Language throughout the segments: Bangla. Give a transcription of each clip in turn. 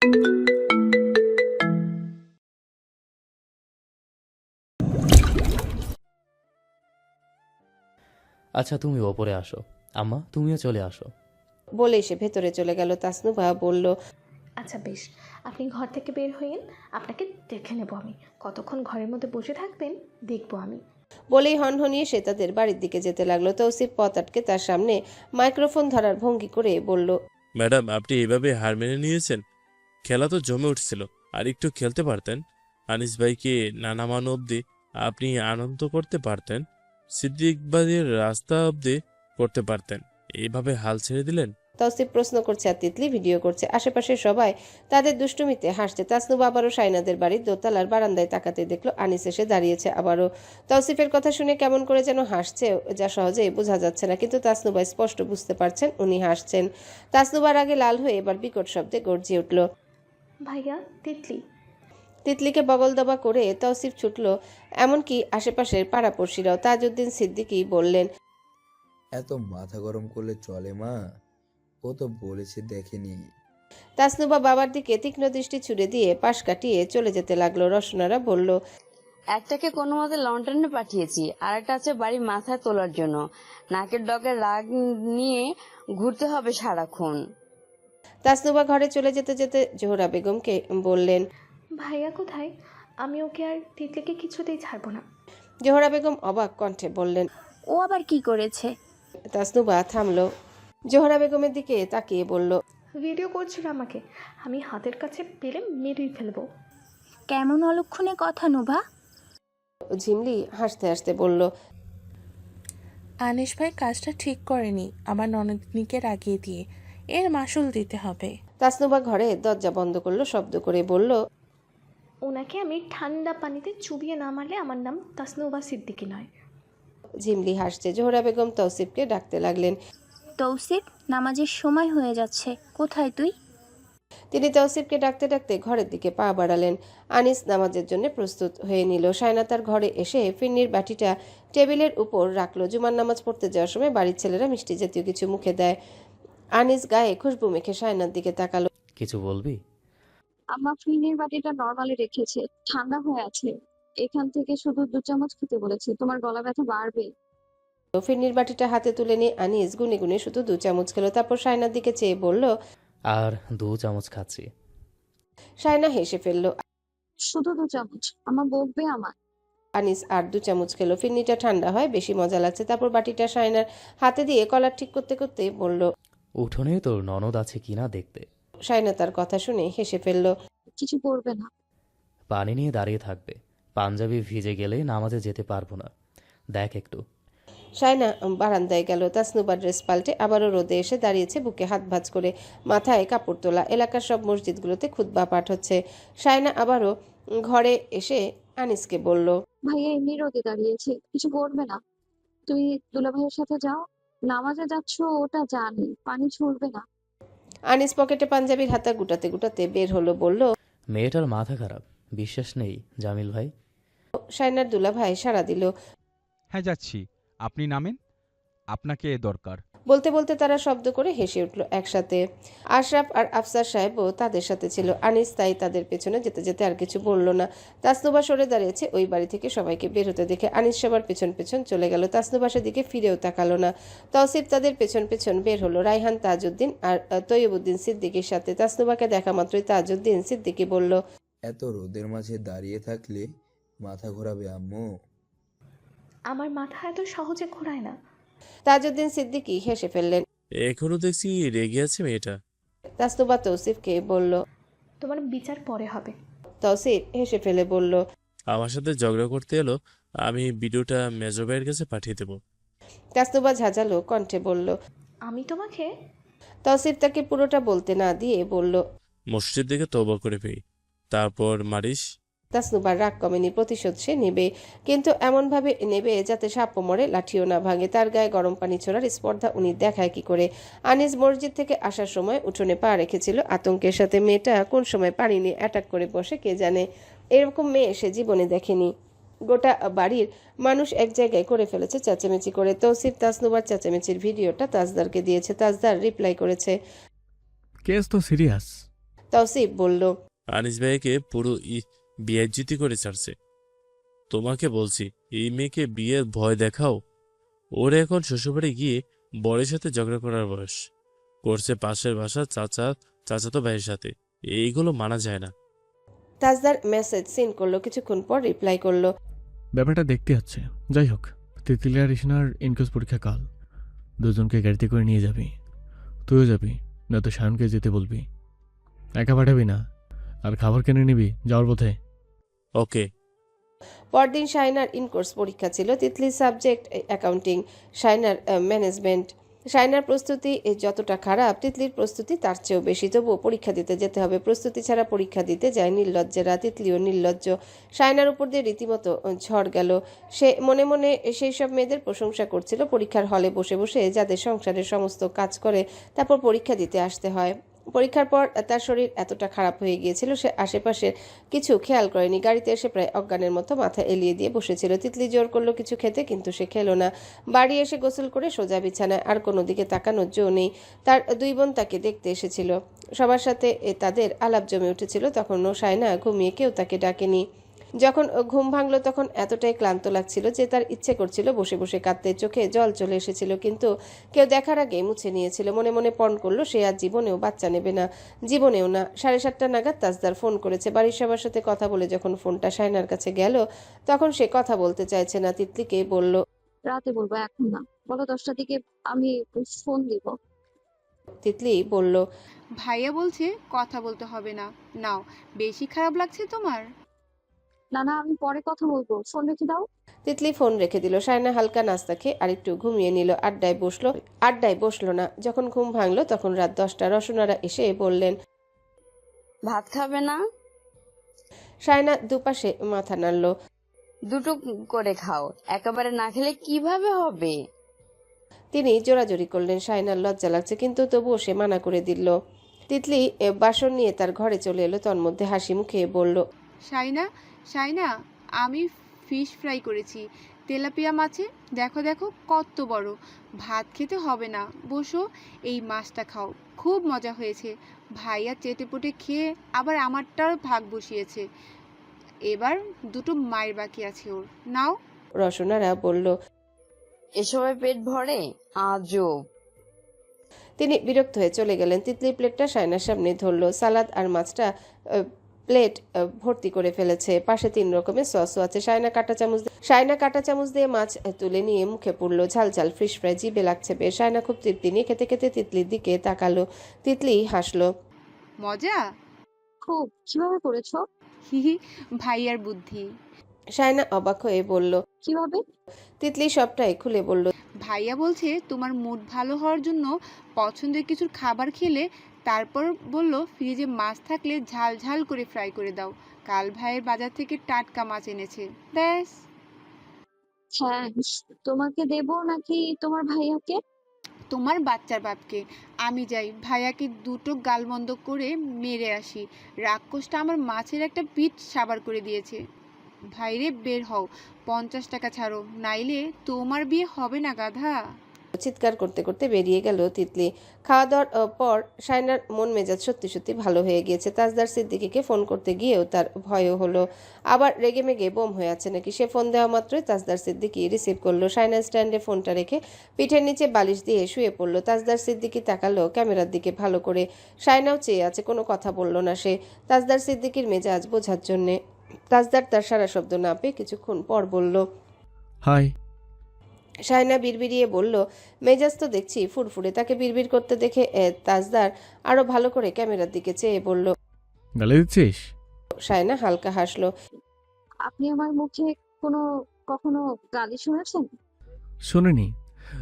আচ্ছা তুমি ওপরে আসো, আম্মা তুমিও চলে আসো। বলে সে ভেতরে চলে গেল। তাসনুভা বলল, আচ্ছা বেশ, আপনি ঘর থেকে বের হইন, আপনাকে দেখে নেব আমি। কতক্ষণ ঘরের মধ্যে বসে থাকবেন দেখবো আমি। বলেই হনহনিয়ে সে তাদের বাড়ির দিকে যেতে লাগলো। তৌসিফ পথ আটকে তার সামনে মাইক্রোফোন ধরার ভঙ্গি করে বলল, ম্যাডাম, আপনি এভাবে হার মেনে নিয়েছেন? খেলা তো জমে উঠছিল, আর একটু খেলতে পারতেন। আনিস ভাইকে নানা মান অবধি আপনি আনন্দ করতে পারতেন, সিদ্দিক ভাইয়ের রাস্তা অবধি করতে পারতেন। এইভাবে হাল ছেড়ে দিলেন? তৌসিফ প্রশ্ন করছে আর তিতলি ভিডিও করছে। আশেপাশে সবাই তাদের দুষ্টুমিতে হাসছে। তাসনুভা আবারও সাইনাদের বাড়ির দোতলার বারান্দায় তাকাতে দেখলো আনিস এসে দাঁড়িয়েছে আবারও। তৌসিফের কথা শুনে কেমন করে যেন হাসছে, যা সহজেই বোঝা যাচ্ছে না, কিন্তু তাসনুভা স্পষ্ট বুঝতে পারছেন উনি হাসছেন। তাসনুভার আগে লাল হয়ে এবার বিকট শব্দে গর্জিয়ে উঠল, ভাইয়া, তিতলি। তিতলিকে বগল দাবা করে তৌসিফ ছুটল। এমনকি আশেপাশের পাড়াপড়শিরাও। তাজউদ্দিন সিদ্দিকী বললেন, এত মাথা গরম করলে চলে মা? ও তো বলেছে দেখেনি। তাসনুভা বাবার দিকে তীক্ষ্ণ দৃষ্টি ছুড়ে দিয়ে পাশ কাটিয়ে চলে যেতে লাগলো। রসনারা বলল, একটাকে কোনো মতে লন্ডনে পাঠিয়েছি, আর একটা আছে বাড়ি মাথায় তোলার জন্য। নাকের ডগের রাগ নিয়ে ঘুরতে হবে সারাক্ষণ। তাসনুভা ঘরে চলে যেতে যেতে জোহরা বেগমকে বললেন, ভাইয়া কোথায়? আমি ওকে আর তিতলিকে কিছুতেই ছাড়বো না। জোহরা বেগম অবাক কণ্ঠে বললেন। ও আবার কি করেছে? তাসনুভা থামলো। জোহরা বেগমের দিকে তাকিয়ে বলল, ভিডিও করছিল আমাকে, আমি হাতের কাছে পেলে মেরেই ফেলবো। কেমন অলক্ষণে কথা নোভা? ঝিমলি হাসতে হাসতে বলল, আনিস ভাই কাজটা ঠিক করেনি, আমার ননদিনীকে রাগিয়ে দিয়ে এর মাসুল দিতে হবে। তাসনুভা ঘরে দরজা বন্ধ করলো শব্দ করে বলল, ওনাকে আমি ঠান্ডা পানিতে চুবিয়ে না মারলে আমার নাম তাসনুভা সিদ্দিকী নয়। ঝিমলি হাসছে। জোহরা বেগম তৌসিফকে ডাকতে লাগলেন। তৌসিফ, নামাজের সময় হয়ে যাচ্ছে, কোথায় তুই? তিনি তৌসিফকে ডাকতে ডাকতে ঘরের দিকে পা বাড়ালেন। আনিস নামাজের জন্য প্রস্তুত হয়ে নিল। সায়না তার ঘরে এসে ফিরনির বাটিটা টেবিলের উপর রাখলো। জুমার নামাজ পড়তে যাওয়ার সময় বাড়ির ছেলেরা মিষ্টি জাতীয় কিছু মুখে দেয়। আনিস গায়ে খুশবু মেখে সায়নার দিকে তাকালো। কিছু বলবি? আম্মা ফিরনির বাটিটা নরমালি রেখেছে, ঠান্ডা হয়ে আছে। এখান থেকে শুধু 2 চামচ খেতে বলেছে, তোমার গলা ব্যথা বাড়বে। ফিরনির বাটিটা হাতে তুলে নিয়ে আনিস গুনে গুনে শুধু 2 চামচ খেলো। তারপর সায়নার দিকে চেয়ে বলল, আর 2 চামচ খাচ্ছি। সায়না হেসে ফেলল। শুধু 2 চামচ, আম্মা বকবে আমার। আনিস আর 2 চামচ খেলো। ফিরনিটা ঠান্ডা হয়, বেশি মজা লাগছে। তারপর বাটিটা সায়নার হাতে দিয়ে কলার ঠিক করতে করতে বলল, উঠোনে তোর ননদ আছে কিনা দেখতে। সায়না তার কথা শুনে হেসে ফেলল। কিছু করবে না। পানি নিয়ে দাঁড়িয়ে থাকবে, পাঞ্জাবি ভিজে গেলে নামাজে যেতে পারবো না, দেখ একটু। সায়না বারান্দায় গেল। তাসনুবা ড্রেস পাল্টে আবারও রোদে এসে দাঁড়িয়েছে, বুকে হাত ভাঁজ করে, মাথায় কাপড় তোলা। এলাকার সব মসজিদগুলোতে খুতবা পাঠ হচ্ছে। সায়না আবারও ঘরে এসে আনিসকে বলল, ভাইয়া এমনি রোদে দাঁড়িয়েছে, কিছু করবে না। তুমি দুলা ভাইয়ের সাথে যাও, নামাজে যাচ্ছ ওটা জানি, পানি ছুড়বে না। আনিস পকেটে পাঞ্জাবির হাতা গুটাতে গুটাতে বের হলো। বলল, মেয়েটার মাথা খারাপ, বিশ্বাস নেই জামিল ভাই? সায়নার দুলা ভাই সাড়া দিল। হ্যাঁ যাচ্ছি, আপনি নামেন, আপনাকে দরকার। বলতে বলতে তারা শব্দ করে হেসে উঠল একসাথে। আশরাফ আর আফসার সাহেবও তাদের সাথে ছিল। আনিস তাই তাদের পেছনে যেতে যেতে আর কিছু বলল না। তাসনুবা সরে দাঁড়িয়েছে। ওই বাড়ি থেকে সবাইকে বের হতে দেখে আনিস সবার পেছন পেছন চলে গেল। তাসনুবা সেদিকে ফিরেও তাকালো না। তৌসিফ তাদের পেছন পেছন বের হলো। রায়হান, তাজউদ্দিন আর তৈয়বউদ্দিন সিদ্দিকীর সাথে। তাসনুবাকে দেখা মাত্রই তাজউদ্দিন সিদ্দিকী বলল, এত রোদের মাঝে দাঁড়িয়ে থাকলে মাথা ঘোরাবে আম্মু। আমার মাথা এত সহজে ঘোরায় না। তাজউদ্দিন সিদ্দিকী হেসে ফেললেন। এখনো দেখছি রেগে আছে মেয়েটা। তাসনুবা তৌসিফকে বলল, তোমার বিচার পরে হবে। তৌসিফ হেসে ফেলে বলল, আমার সাথে ঝগড়া করতে এলো, আমি ভিডিওটা মেজো ভাইয়ের কাছে পাঠিয়ে দেবো। তাসনুবা ঝাঁঝালো কণ্ঠে বলল। আমি তোমাকে? তৌসিফ তাকে পুরোটা বলতে না দিয়ে বলল, মসজিদ থেকে তওবা করে পেয়ে তারপর মারিস। তাসনুবার রাগ কমেনি, প্রতিশোধ সে নেবে, কিন্তু এমনভাবে নেবে যাতে সাপও মরে লাঠিও না ভাঙে। তার গায়ে গরম পানি ছোড়ার স্পর্ধা উনি দেখায় কি করে? আনিস মসজিদ থেকে আসার সময় উঠোনে পা রেখেছিল আতঙ্কের সাথে। মেয়েটা কোন সময় পানি নিয়ে অ্যাটাক করে বসে কে জানে। এরকম মেয়ে সে জীবনে দেখেনি। গোটা বাড়ির মানুষ এক জায়গায় করে ফেলেছে চেঁচামেচি করে। তৌসিফ তাসনুবার চেঁচামেচির ভিডিওটা তাজদারকে দিয়েছে। তাজদার রিপ্লাই করেছে, কেস তো সিরিয়াস। তৌসিফ বলল, আনিস ভাইকে পুরো বেইজ্জতি করে ছাড়ছে। তোমাকে বলছি, এই মেয়েকে বিয়ের ভয় দেখাও। ওর এখন শ্বশুরবাড়ি গিয়ে বরের সাথে ঝগড়া করার বয়স। করছে পাশের বাসা চাচাতো ভাইয়ের সাথে। এইগুলো মানা যায় না। তাজদার মেসেজ সিন করলো, কিছুক্ষণ পর রিপ্লাই করলো, ব্যাপারটা দেখতে হচ্ছে। যাই হোক, তিতলি আর ইসনার ইনকোর্স পরীক্ষা কাল। দুজনকে গাড়িতে করে নিয়ে যাবি। তুইও যাবি, নয়তো সায়নকে যেতে বলবি। একা পাঠাবি না। আর খাবার কিনে নিবি যাওয়ার পথে। ওকে। পরদিন শাইনার ইনকোর্স পরীক্ষা ছিল। তিতলির সাবজেক্ট অ্যাকাউন্টিং, শাইনার ম্যানেজমেন্ট। শাইনার প্রস্তুতি যতটা খারাপ, তিতলির প্রস্তুতি তার চেয়েও বেশি। তবুও পরীক্ষা দিতে যেতে হবে। প্রস্তুতি ছাড়া পরীক্ষা দিতে যায় নির্লজ্জেরা। তিতলিও নির্লজ্জ। শাইনার উপর দিয়ে রীতিমতো ঝড় গেল। সে মনে মনে সেই সব মেয়েদের প্রশংসা করছিল পরীক্ষার হলে বসে বসে, যাদের সংসারের সমস্ত কাজ করে তারপর পরীক্ষা দিতে আসতে হয়। পরীক্ষার পর তার শরীর এতটা খারাপ হয়ে গিয়েছিল, সে আশেপাশের কিছু খেয়াল করেনি। গাড়িতে এসে প্রায় অজ্ঞানের মতো মাথা এলিয়ে দিয়ে বসেছিল। তিতলি জোর করলো কিছু খেতে, কিন্তু সে খেলো না। বাড়ি এসে গোসল করে সোজা বিছানায়। আর কোনো দিকে তাকানোর জো নেই। তার দুই বোন তাকে দেখতে এসেছিল। সবার সাথে তাদের আলাপ জমে উঠেছিল। তখনও শায়না ঘুমিয়ে, কেউ তাকে ডাকেনি। যখন ঘুম ভাঙলো তখন এতটাই ক্লান্ত লাগছিল যে তার ইচ্ছে করছিল বসে বসে কাঁদতে। চোখে জল চলে এসেছিল, কিন্তু কেউ দেখার আগে মুছে নিয়েছিল। মনে মনে পণ করলো সে আর জীবনেও বাচ্চা নেবে না, জীবনেও না। 7:30 নাগাদ তাজদার ফোন করেছে। বাড়ির সবার সাথে কথা বলে যখন ফোনটা শায়নার কাছে গেল, তখন সে কথা বলতে চাইছে না। তিতলিকে বলল, রাতে বলবো, এখন না। বলো 10টার দিকে আমি ফোন দিব। তিতলি বলল, ভাইয়া বলছে কথা বলতে হবে না। নাও, বেশি খারাপ লাগছে তোমার? না না, আমি পরে কথা বলবো, ফোন রেখে দাও। তিতলি ফোন রেখে দিল। শায়না হালকা নাস্তা খেয়ে আরেকটু ঘুমিয়ে নিল। আড্ডায় বসলো না। যখন ঘুম ভাঙলো তখন রাত 10টা। রসনারা এসে বললেন, ভাত খাবে না? শায়না দুপাশে মাথা নাড়ল। দুটো করে খাও, একেবারে না খেলে কিভাবে হবে? তিনি জোরাজোরি করলেন। শায়নার লজ্জা লাগছে, কিন্তু তবুও সে মানা করে দিল। তিতলি বাসন নিয়ে তার ঘরে চলে এলো। তন্মধ্যে হাসি মুখে বলল, শাইনা, শাইনা, আমি ফিশ ফ্রাই করেছি তেলাপিয়া মাছে। দেখো দেখো কত বড়। ভাত খেতে হবে না, বসো, এই মাছটা খাও, খুব মজা হয়েছে। ভাইয়া চেটেপুটে খেয়ে আবার আমারটার ভাগ বসিয়েছে। এবার দুটো মায়ের বাকি আছে ওর, নাও। রসনারা বলল, এসবে পেট ভরে? আজব। তিনি বিরক্ত হয়ে চলে গেলেন। তিতলির প্লেটটা শায়নার সামনে ধরলো। সালাদ আর মাছটা প্লেট ভর্তি করে ফেলেছে। পাশে 3 রকমের সসও আছে। শায়না কাঁটা চামচ দিয়ে মাছ তুলে নিয়ে মুখে পুরল। ঝাল ঝাল ফিশ ফ্রাই, জিভে লাগছে বেশ। শায়না খুব তৃপ্তি নিয়ে খেতে খেতে তিতলির দিকে তাকালো। তিতলি হাসলো। মজা? খুব। কিভাবে করেছো? হিহি, ভাইয়ার বুদ্ধি। শায়না অবাক হয়ে বলল, কিভাবে? তিতলি সবটাই খুলে বলল, ভাইয়া বলছে তোমার মুড ভালো হওয়ার জন্য পছন্দের কিছুর খাবার খেলে তারপর বলল ফ্রিজে মাছ থাকলে ঝাল ঝাল করে ফ্রাই করে দাও। কাল ভাইয়ের বাজার থেকে টাটকা মাছ এনেছে, ব্যাস। থ্যাঙ্কস। তোমাকে দেব নাকি তোমার ভাইয়াকে? তোমার বাচ্চার বাপকে। আমি যাই, ভাইয়াকে দুটো গালমন্দ করে মেরে আসি। রাক্ষসটা আমার মাছের একটা পিঠ সাবার করে দিয়েছে। ভাইরে, বের হও, 50 টাকা ছাড়ো, নাইলে তোমার বিয়ে হবে না গাধা। চিৎকার করতে করতে বেরিয়ে গেল তিতলি। খাওয়া দাওয়ার পর শায়নার মন মেজাজ সত্যি সত্যি ভালো হয়ে গিয়েছে। তাজদার সিদ্দিকীকে ফোন করতে গিয়েও তার ভয়ও হলো। আবার রেগে মেগে বোম হয়ে আছে নাকি। সে ফোন দেওয়া মাত্রই তাজদার সিদ্দিকী রিসিভ করলো। শায়না স্ট্যান্ডে ফোনটা রেখে পিঠের নিচে বালিশ দিয়ে শুয়ে পড়লো। তাজদার সিদ্দিকী তাকালো ক্যামেরার দিকে ভালো করে। শায়নাও চেয়ে আছে, কোনো কথা বলল না সে তাজদার সিদ্দিকীর মেজাজ বোঝার জন্যে। তাজদার তার সারা শব্দ না পেয়ে কিছুক্ষণ পর বলল, হাই। শায়না বিড়বিড়িয়ে বলল, মেজাজ তো দেখছি ফুরফুরে। তাকে বিড়বিড় করতে দেখে তাজদার আরো ভালো করে ক্যামেরার দিকে চেয়ে বলল, গালি দিচ্ছিস? শায়না হালকা হাসলো। আপনি আমার মুখে কখনো গালি শুনেছেন? শোনেনি,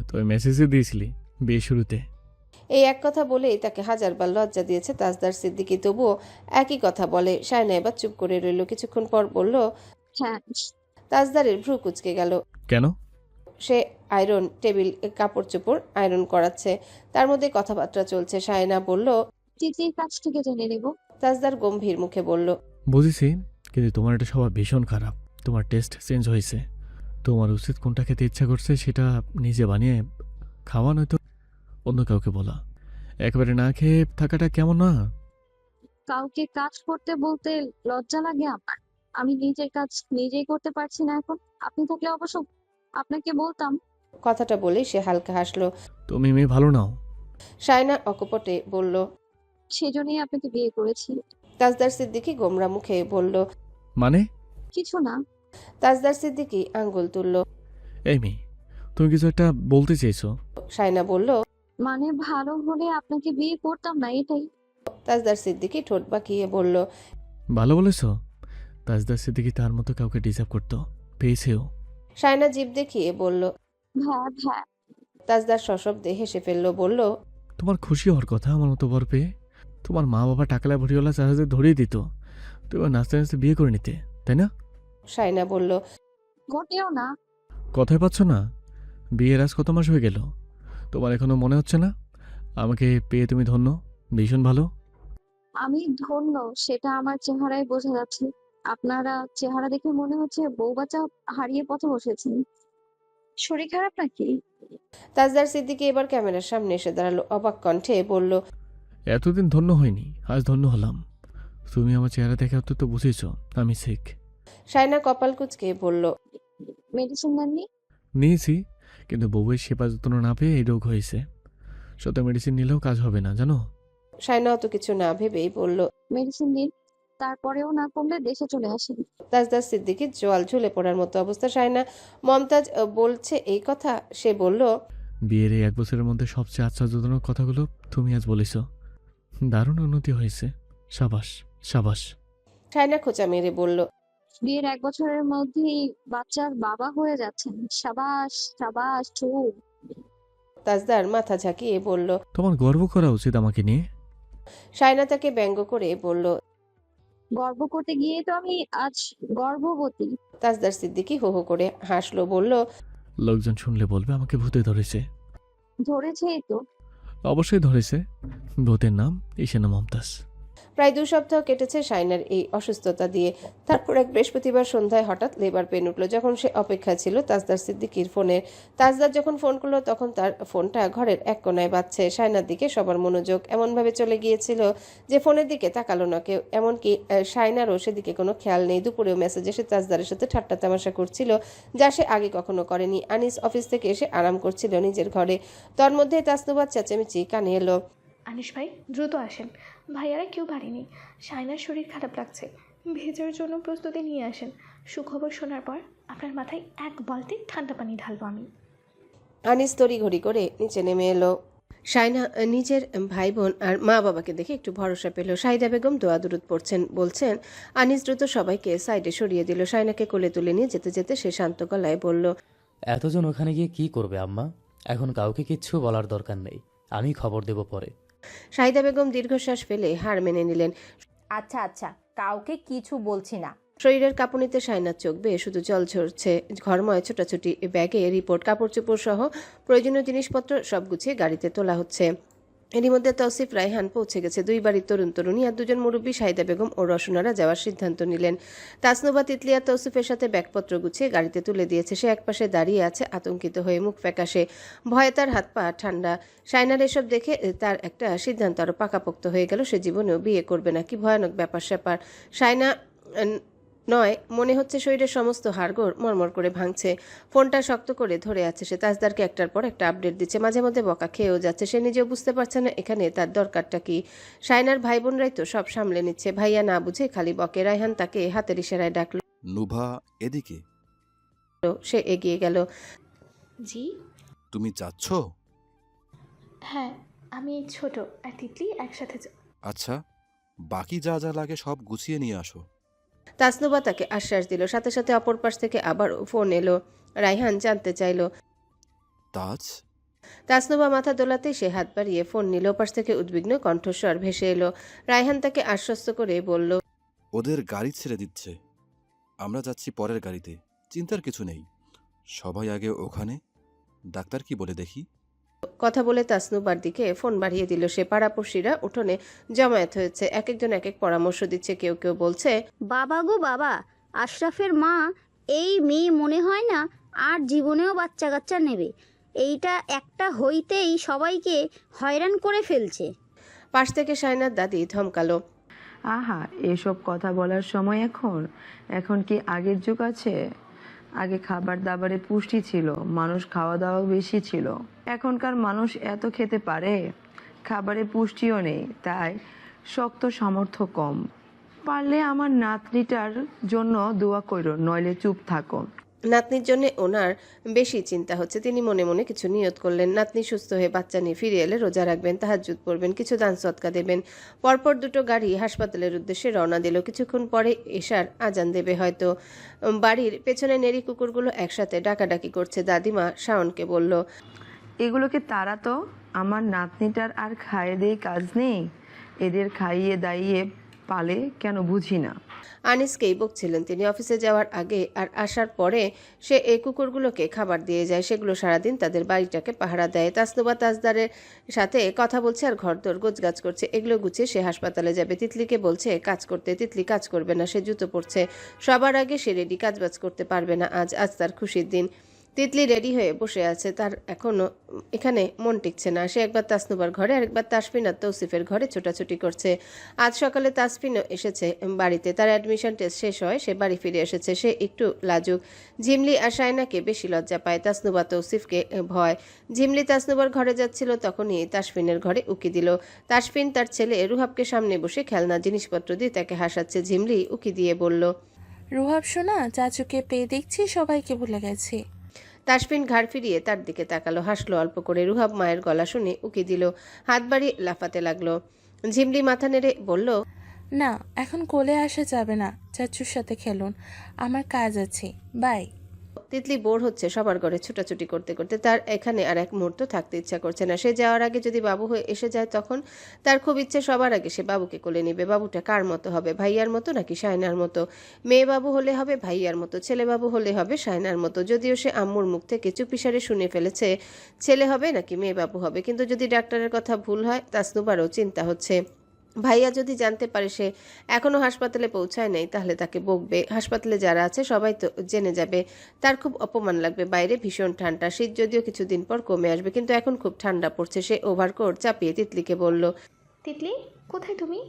তবে মেসেজে দিয়েছিলি বিয়ে শুরুতে। এই এক কথা বলেই তাকে হাজারবার লজ্জা দিয়েছে তাজদার সিদ্দিকী, তবুও একই কথা বলে। শায়না এবার চুপ করে রইল। কিছুক্ষণ পর বলল, থ্যাঙ্কস। তাজদারের ভ্রু কুঁচকে গেল। কেন? সে আয়রন টেবিল কাপড় চোপড় আয়রন করাচ্ছে, তার মধ্যে কথাবার্তা চলছে। শায়না বলল, তিতির কাছ থেকে জেনে নেব। তাজদার গম্ভীর মুখে বলল, বুঝেছি, কিন্তু তোমার একটা স্বভাব ভীষণ খারাপ। তোমার টেস্ট চেঞ্জ হয়েছে। তোমার উচিত কোনটা খেতে ইচ্ছা করছে সেটা নিজে বানিয়ে খাওয়া, নয়তো অন্য কাউকে বলা। একেবারে না খেয়ে থাকাটা কেমন না? কাউকে কাজ করতে বলতে লজ্জা লাগে আমার। আমি নিজের কাজ নিজেই করতে পারছি না এখন। আপনি থাকলে অবশ্য আপনাকে বলতাম। কথাটা বলেই সে হালকা হাসলো। তুমি মেয়ে ভালো নাও। শায়না অকপটে বলল। সেজন্যই আপনাকে বিয়ে করেছি। তাজদার সিদ্দিকী গোমরা মুখে বলল। মানে? কিছু না। তাজদার সিদ্দিকী আঙ্গুল তুলল। এই মেয়ে, তুমি কিছু একটা বলতে চেয়েছো। শায়না বলল। মানে ভালো হলে আপনাকে বিয়ে করতাম না, এটাই। তাজদার সিদ্দিকী ঠোঁট বাঁকিয়ে বলল। ভালো বলেছো। তাজদার সিদ্দিকী তার মতো কাউকে ডিজার্ভ করতো, পেয়েছেও। শায়না জিভ দেখিয়ে বলল। হ্যাঁ হ্যাঁ। তাজদার সশব্দে হেসে ফেলল, বলল। তোমার খুশি হওয়ার কথা আমার মতো বর পেয়ে। তোমার মা বাবা টাকলা ভরিওয়ালা জাহাজে ধরিয়ে দিত, তুমি নাচতে নাচতে বিয়ে করে নিতে, তাই না? শায়না বলল। মোটেও না। কথাই পাচ্ছ না? বিয়ের আজ কত মাস হয়ে গেল, তোমার এখনো মনে হচ্ছে না আমাকে পেয়ে তুমি ধন্য, ভীষণ ভালো? আমি ধন্য সেটা আমার চেহারায় বোঝা যাচ্ছে। আপনারা চেহারা দেখে মনে হচ্ছে বউ বাচ্চা হারিয়ে পথে বসেছেন। শরীর খারাপ নাকি? তাজদার সিদ্দিকী এবার ক্যামেরার সামনে এসে দাঁড়ালো, অবাক কণ্ঠে বলল। এতদিন ধন্য হয়নি, আজ ধন্য হলাম। তুমি আমার চেহারা দেখে অন্তত বুঝেছ আমি সিক। শায়না কপাল কুঁচকে বলল। মেডিসিন নেননি? নিয়েছি, কিন্তু বউয়ের সেবা যত্ন না পেয়ে এই রোগ হয়েছে। শত মেডিসিন নিলেও কাজ হবে না, জানো। শায়না অত কিছু না ভেবেই বলল। মেডিসিন নিন, তারপরেও না কমলে দেশে চলে আসেন। তাজদার সিদ্দিকীর জল ঝুলে পড়ার মতো অবস্থা। শায়না মমতাজ বলছে এই কথা, সে বলল। বিয়ের এই 1 বছরের মধ্যে সবচেয়ে আশ্চর্যজনক কথাগুলো তুমি আজ বলেছ। দারুণ উন্নতি হয়েছে, সাবাস সাবাস। শায়না খোঁচা মেরে বলল। বিয়ের 1 বছরের মধ্যেই বাচ্চার বাবা হয়ে যাচ্ছেন, সাবাস সাবাস। তাজদার মাথা ঝাঁকিয়ে বলল। তোমার গর্ব করা উচিত আমাকে নিয়ে। শায়না তাকে ব্যঙ্গ করে বলল। গর্ব করতে গিয়ে তো আমি আজ গর্ভবতী। তাজদার সিদ্দিকী হো হো করে হাসলো, বলল। লোকজন শুনলে বলবে আমাকে ভূতে ধরেছে। ধরেছেই তো। অবশ্যই ধরেছে, ভূতের নাম ঈশানা মমতাজ। প্রায় 2 সপ্তাহ কেটেছে শায়নার এই অসুস্থতা দিয়ে। তারপর এক বৃহস্পতিবার সন্ধ্যায় হঠাৎ লেবার পেন উঠল, যখন সে অপেক্ষা ছিল তাজদার সিদ্দিকীর ফোনের। তাজদার যখন ফোন করলো তখন তার ফোনটা ঘরের এক কোনায় বাজছে। শায়নার দিকে সবার মনোযোগ এমনভাবে চলে গিয়েছিল যে ফোনের দিকে তাকালো না কেউ, এমনকি শায়নারও সেদিকে কোনো খেয়াল নেই। দুপুরেও মেসেজ এসে তাজদারের সাথে ঠাট্টা তামাশা করছিল, যা সে আগে কখনো করেনি। আনিস অফিস থেকে এসে আরাম করছিল নিজের ঘরে। তার মধ্যে তাসনুবাদ চেঁচামেচি কানে এলো। আনিস ভাই দ্রুত আসেন, ভাইয়ারা কেউ বাড়ি নেই, শায়নার শরীর খারাপ লাগছে, ভেজার জন্য প্রস্তুতি নিয়ে আসেন। সুখবর শোনার পর আপনার মাথায় 1 বালতি ঠান্ডা পানি ঢালবো আমি। আনিস তড়িঘড়ি করে নিচে নেমে এলো। শায়না নিজের ভাই বোন আর মা বাবাকে দেখে একটু ভরসা পেল। শাহিদা বেগম দোয়া দুরুদ পড়ছেন, বলছেন। আনিস দ্রুত সবাইকে সাইডে সরিয়ে দিল। শায়নাকে কোলে তুলে নিয়ে যেতে যেতে সে শান্ত গলায় বলল। এতজন ওখানে গিয়ে কি করবে আম্মা? এখন কাউকে কিচ্ছু বলার দরকার নেই, আমি খবর দেব পরে। শাহিদা বেগম দীর্ঘশ্বাস ফেলে হার মেনে নিলেন। আচ্ছা আচ্ছা, কাউকে কিছু বলছি না। শরীরের কাঁপুনিতে শায়নার চোখ বেয়ে শুধু জল ঝরছে। ঘরময় ছোটাছুটি ব্যাগে রিপোর্ট, কাপড় চোপড় সহ প্রয়োজনীয় জিনিসপত্র সব গুছিয়ে গাড়িতে তোলা হচ্ছে। এরই মধ্যে তৌসিফ রায়হান পৌঁছে গেছে। 2 বাড়ির তরুণ তরুণী আর 2জন মুরব্বী শাহিদা বেগম ও রসুনারা যাওয়ার সিদ্ধান্ত নিলেন। তাসনুবা তিতলিয়া তৌসিফের সাথে ব্যাগপত্র গুছিয়ে গাড়িতে তুলে দিয়েছে। সে একপাশে দাঁড়িয়ে আছে আতঙ্কিত হয়ে, মুখ ফ্যাকাশে, ভয়ে তার হাত পা ঠান্ডা। শায়নার এসব দেখে তার একটা সিদ্ধান্ত আরো পাকাপোক্ত হয়ে গেল, সে জীবনেও বিয়ে করবে না। কি ভয়ানক ব্যাপার স্যাপার। শায়না নয়, মনে হচ্ছে শরীরের সমস্ত হাড়গোড় মরমর করে ভাঙছে। ফোনটা শক্ত করে ধরে আছে সে। তাজদারকে একটার পর একটা আপডেট দিচ্ছে, মাঝে মধ্যে বকা খেয়েও যাচ্ছে। সে নিজেও বুঝতে পারছে না এখানে তার দরকারটা কি। শায়নার ভাই বোনরাই তো সব সামলে নিচ্ছে, ভাইয়া না বুঝে খালি বকে। রায়হান তাকে হাতের ইশারায় ডাকলো। নুভা, এদিকে। সে এগিয়ে গেল। জি। তুমি যাচ্ছ? হ্যাঁ, আমি ছোট আর তিতলি একসাথে আচ্ছা, বাকি যা যা লাগে সব গুছিয়ে নিয়ে আসো। তাসনুবা তাকে আশ্বাস দিল। সাথে সাথে অপর পাশ থেকে আবার ফোন এলো। রায়হান জানতে চাইল। তাসনুবা মাথা দোলাতেই সে হাত বাড়িয়ে ফোন নিল। পাশ থেকে উদ্বিগ্ন কণ্ঠস্বর ভেসে এলো। রায়হান তাকে আশ্বস্ত করে বলল। ওদের গাড়ি ছেড়ে দিচ্ছে, আমরা যাচ্ছি পরের গাড়িতে, চিন্তার কিছু নেই। সবাই আগে ওখানে, ডাক্তার কি বলে দেখি। কথা বলে তাসনুবার দিকে ফোন বাড়িয়ে দিল সে। পাড়াপড়শিরা উঠোনে জমায়েত হয়েছে, এক একজন এক এক পরামর্শ দিচ্ছে। কেউ কেউ বলছে, বাবা গো বাবা, আশরাফের মা এই মেয়ে মনে হয় না আর জীবনেও বাচ্চা কাচ্চা নেবে। এইটা একটা হইতেই সবাইকে হয়রান করে ফেলছে। পাশ থেকে শায়নার দাদি ধমকালো। আহা, এসব কথা বলার সময় এখন? এখন কি আগের যুগ আছে? আগে খাবার দাবারে পুষ্টি ছিল, মানুষ খাওয়া দাওয়া বেশি ছিল। এখনকার মানুষ এত খেতে পারে? খাবারে পুষ্টিও নেই, তাই শক্ত সামর্থ্য কম। পারলে আমার নাতনিটার জন্য দোয়া কইরো, নইলে চুপ থাকো। নাতনির জন্য ওনার বেশি চিন্তা হচ্ছে। তিনি মনে মনে কিছু নিয়ত করলেন। নাতনি সুস্থ হয়ে বাচ্চা নিয়ে ফিরে এলে রোজা রাখবেন, তাহাজ্জুদ পড়বেন, কিছু দান সদকা দেবেন। পরপর দুটো গাড়ি হাসপাতালের উদ্দেশ্যে রওনা দিল। কিছুক্ষণ পরে এশার আজান দেবে হয়তো। বাড়ির পেছনে নেড়ি কুকুরগুলো একসাথে ডাকাডাকি করছে। দাদিমা শাওনকে বলল, এগুলোকে তারা তো, আমার নাতনিটার আর খাইয়ে দিয়ে কাজ নেই? এদের খাইয়ে দাইয়ে পালে কেন বুঝি না। আনিসকেই বকছিলেন তিনি। অফিসে যাওয়ার আগে আর আসার পরে সে এই কুকুরগুলোকে খাবার দিয়ে যায়। সেগুলো সারাদিন তাদের বাড়িটাকে পাহারা দেয়। তাসনুবা তাজদারের সাথে কথা বলছে আর ঘরদোর গোছগাছ করছে। এগুলো গুছিয়ে সে হাসপাতালে যাবে। তিতলিকে বলছে কাজ করতে। তিতলি কাজ করবে না, সে জুতো পরছে। সবার আগে সে রেডি, কাজবাজ করতে পারবে না আজ তার খুশির দিন। তিতলি রেডি হয়ে বসে আছে। তার এখনো এখানে মন টিকছে না। সে একবার তাসনুবার ঘরে আর একবার তাসফিন আর তৌসিফের ঘরে ছোটাছুটি করছে। আজ সকালে তাসফিনও এসেছে বাড়িতে। তার অ্যাডমিশন টেস্ট শেষ হয়, সে বাড়ি ফিরে এসেছে। সে একটু লাজুক। ঝিমলি আর শায়নাকে বেশি লজ্জা পায়, তাসনুবা তৌসিফকে ভয়। ঝিমলি তাসনুবার ঘরে যাচ্ছিল, তখনই তাসফিনের ঘরে উকি দিল। তাসফিন তার ছেলে রুহাবকে সামনে বসে খেলনা জিনিসপত্র দিয়ে তাকে হাসাচ্ছে। ঝিমলি উকি দিয়ে বলল, রুহাব শোনা, চাচুকে পেয়ে দেখছি সবাইকে ভুলে গেছি। তাসফিন ঘাড় ফিরিয়ে তার দিকে তাকালো, হাসলো অল্প করে। রুহাব মায়ের গলা শুনে উকি দিল, হাত বাড়িয়ে লাফাতে লাগলো। ঝিমলি মাথা নেড়ে বলল, না, এখন কোলে আসা যাবে না, চাচুর সাথে খেলুন, আমার কাজ আছে, বাই। তিতলি বোর হচ্ছে সবার ঘরে ছোটাছুটি করতে করতে। তার এখানে আর এক মুহূর্ত থাকতে ইচ্ছা করছে না। সে যাওয়ার আগে যদি বাবু হয়ে এসে যায় তখন তার খুব ইচ্ছে সবার আগে সে বাবুকে কোলে নেবে। বাবুটা কার মতো হবে, ভাইয়ার মতো নাকি শায়নার মতো? মেয়ে বাবু হলে হবে ভাইয়ার মতো, ছেলে বাবু হলে হবে শায়নার মতো। যদিও সে আম্মুর মুখ থেকে চুপিসারে শুনে ফেলেছে ছেলে হবে নাকি মেয়ে বাবু হবে, কিন্তু যদি ডাক্তারের কথা ভুল হয় তাসনুবারও চিন্তা হচ্ছে। ভাইয়া যদি জানতে পারে সে এখনো হাসপাতালে পৌঁছায় নাই তাহলে তাকে বকবে। হাসপাতালে যারা আছে সবাই তো জেনে যাবে, তার খুব অপমান লাগবে। বাইরে ভীষণ ঠান্ডা, শীত যদিও কিছুদিন পর কমে আসবে, কিন্তু এখন খুব ঠান্ডা পড়ছে। সে ওভারকোট চাপিয়ে তিতলিকে বলল, তিতলি কোথায় তুমি?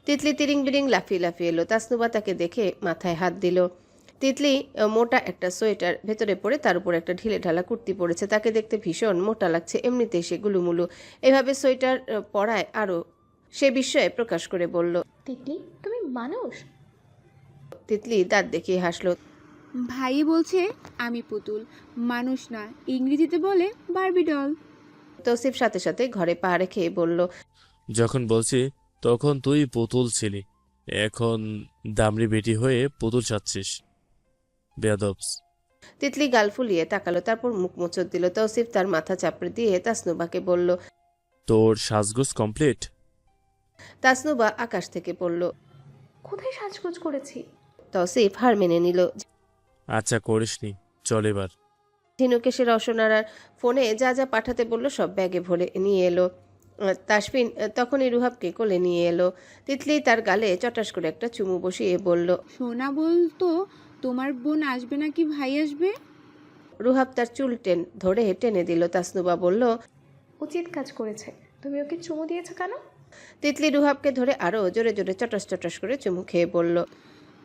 তিতলি তিরিং বিরিং লাফিয়ে লাফিয়ে এলো। তাসনুবা তাকে দেখে মাথায় হাত দিল। তিতলি মোটা একটা সোয়েটার ভেতরে পরে তার উপর একটা ঢিলে ঢালা কুর্তি পরেছে। তাকে দেখতে ভীষণ মোটা লাগছে, এমনিতেই সে গুলুমুলু। এভাবে সোয়েটার পরায় আরও সে বিস্ময়ে প্রকাশ করে বলল, তিতলি তুমি মানুষ? তিতলি দাঁত দেখিয়ে হাসলো। ভাই বলছে আমি পুতুল, মানুষ না, ইংরেজিতে বলে বারবি ডল। তৌসিফ সাথে সাথে ঘরে পা রেখে বলল, যখন বলছি তখন তুই পুতুল ছিলি, এখন দামড়ি বেটি হয়ে পুতুল চাচ্ছিস, বেয়াদবস। তিতলি গাল ফুলিয়ে তাকালো, তারপর মুখ মোচড় দিল। তৌসিফ তার মাথা চাপড়ে দিয়ে তাসনুবাকে বলল, তোর সাজগোজ কমপ্লিট? তাসনুবা আকাশ থেকে পড়ল। কোথায় সাজগোজ করেছি? তৌসিফ হার মেনে নিল। আচ্ছা করিসনি, চল এবার। ঝিনুকে সে রসনারার ফোনে যা যা পাঠাতে বলল সব ব্যাগে ভরে নিয়ে এলো। তাসফিন তখনই রুহাবকে কোলে নিয়ে এলো। তিতলি তার গালে চটাস করে একটা চুমু বসিয়ে বলল, সোনা বলতো তোমার বোন আসবে নাকি ভাই আসবে? রুহাব তার চুল ধরে টেনে দিল। তাসনুবা বলল, উচিত কাজ করেছে, তুমি ওকে চুমু দিয়েছো কেন? তিতলি রুহাবকে ধরে আরো জোরে জোরে চটাস চটাস করে চুমু খেয়ে বলল,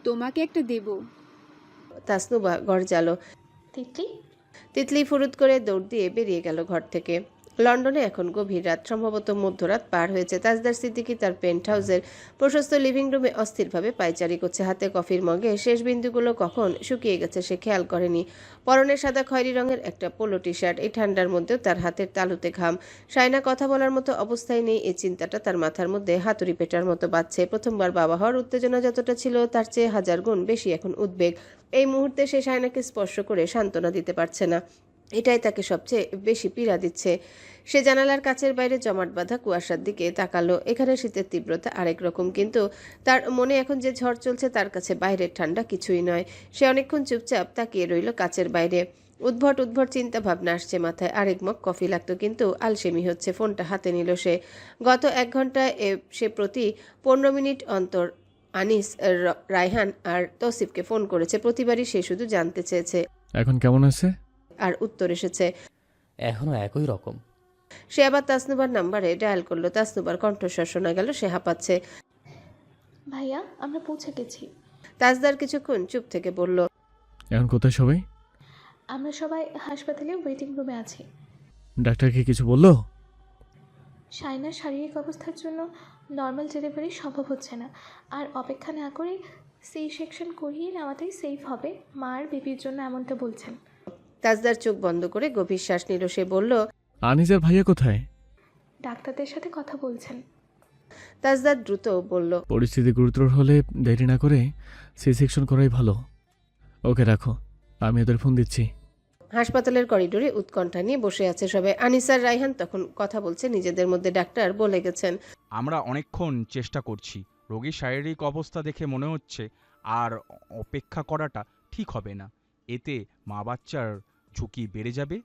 তোমাকে একটা দেব। তাসনুবা গড়জালো। তিতলি ফুরুত করে দৌড় দিয়ে বেরিয়ে গেল ঘর থেকে। লন্ডনে এখন গভীর রাত, সম্ভবত মধ্যরাত পার হয়েছে। তাজদার সিদ্দিকী তার পেন্ট হাউসের প্রশস্ত লিভিং রুমে অস্থিরভাবে পায়চারি করছে। হাতে কফির মগে শেষ বিন্দুগুলো কখন শুকিয়ে গেছে সে খেয়াল করেনি। পরনে সাদা খয়েরি রঙের একটা পোলো টি শার্ট। এই ঠান্ডার মধ্যেও তার হাতের তালুতে ঘাম। শায়না কথা বলার মতো অবস্থায় নেই। এই চিন্তাটা তার মাথার মধ্যে হাতুড়ি পেটার মতো বাজছে। প্রথমবার বাবা হওয়ার উত্তেজনা যতটা ছিল তার চেয়ে 1000 গুণ বেশি এখন উদ্বেগ। এই মুহূর্তে সে শায়নাকে স্পর্শ করে সান্ত্বনা দিতে পারছে না। এটাই তাকে সবচেয়ে বেশি পীড়া দিচ্ছে। সে জানালার কাছের বাইরে জমাট বাঁধা কুয়াশার দিকে তাকালো। এখানে শীতের তীব্রতা আরেক রকম, কিন্তু তার মনে এখন যে ঝড় চলছে তার কাছে বাইরের ঠান্ডা কিছুই নয়। সে অনেকক্ষণ চুপচাপ তাকিয়ে রইল কাচের বাইরে। উদ্ভট উদ্ভট চিন্তা ভাবনা আসছে মাথায়। আরেক মগ কফি লাগতো, কিন্তু আলসেমি হচ্ছে। ফোনটা হাতে নিল সে। গত 1 ঘন্টায় সে প্রতি 15 মিনিট অন্তর আনিস, রায়হান আর তৌসিফকে ফোন করেছে। প্রতিবারই সে শুধু জানতে চেয়েছে এখন কেমন আছে, আর উত্তর এসেছে এখনো একই রকম। সে আবার তাসনুবার নাম্বারে ডায়াল করলো। তাসনুবার কণ্ঠস্বর শোনা গেল, সে হাঁপাচ্ছে। ভাইয়া আমরা পৌঁছে গেছি। তাজদার কিছুক্ষণ চুপ থেকে বলল, এখন কোথায় সবাই? আমরা সবাই হাসপাতালে ওয়েটিং রুমে আছি। ডাক্তার কি কিছু বললো? শাইনার শারীরিক অবস্থার জন্য নর্মাল ডেলিভারি সম্ভব হচ্ছে না, আর অপেক্ষা না করে সি সেকশন করিয়ে নেওয়াটাই সেফ হবে। মা আর বেবির জন্য এমনটা বলছেন। তাজদার চোখ বন্ধ করে গভীর শ্বাস নিল। সে বলল, আনিসের ভাইয়া কোথায়? ডাক্তারদের সাথে কথা বলছেন। তাজদার দ্রুত বলল, পরিস্থিতি গুরুতর হলে দেরি না করে সি সেকশন করাই ভালো। ওকে রাখো, আমি ওদের ফোন দিচ্ছি। হাসপাতালের করিডোরে উৎকণ্ঠা নিয়ে বসে আছে সবাই। আনিস আর রায়হান তখন কথা বলছে নিজেদের মধ্যে। ডাক্তার বলে গেছেন, আমরা অনেকক্ষণ চেষ্টা করছি। রোগীর শারীরিক অবস্থা দেখে মনে হচ্ছে আর অপেক্ষা করাটা ঠিক হবে না। এতে মা বাচ্চার ঝুঁকি বেড়ে যাবে।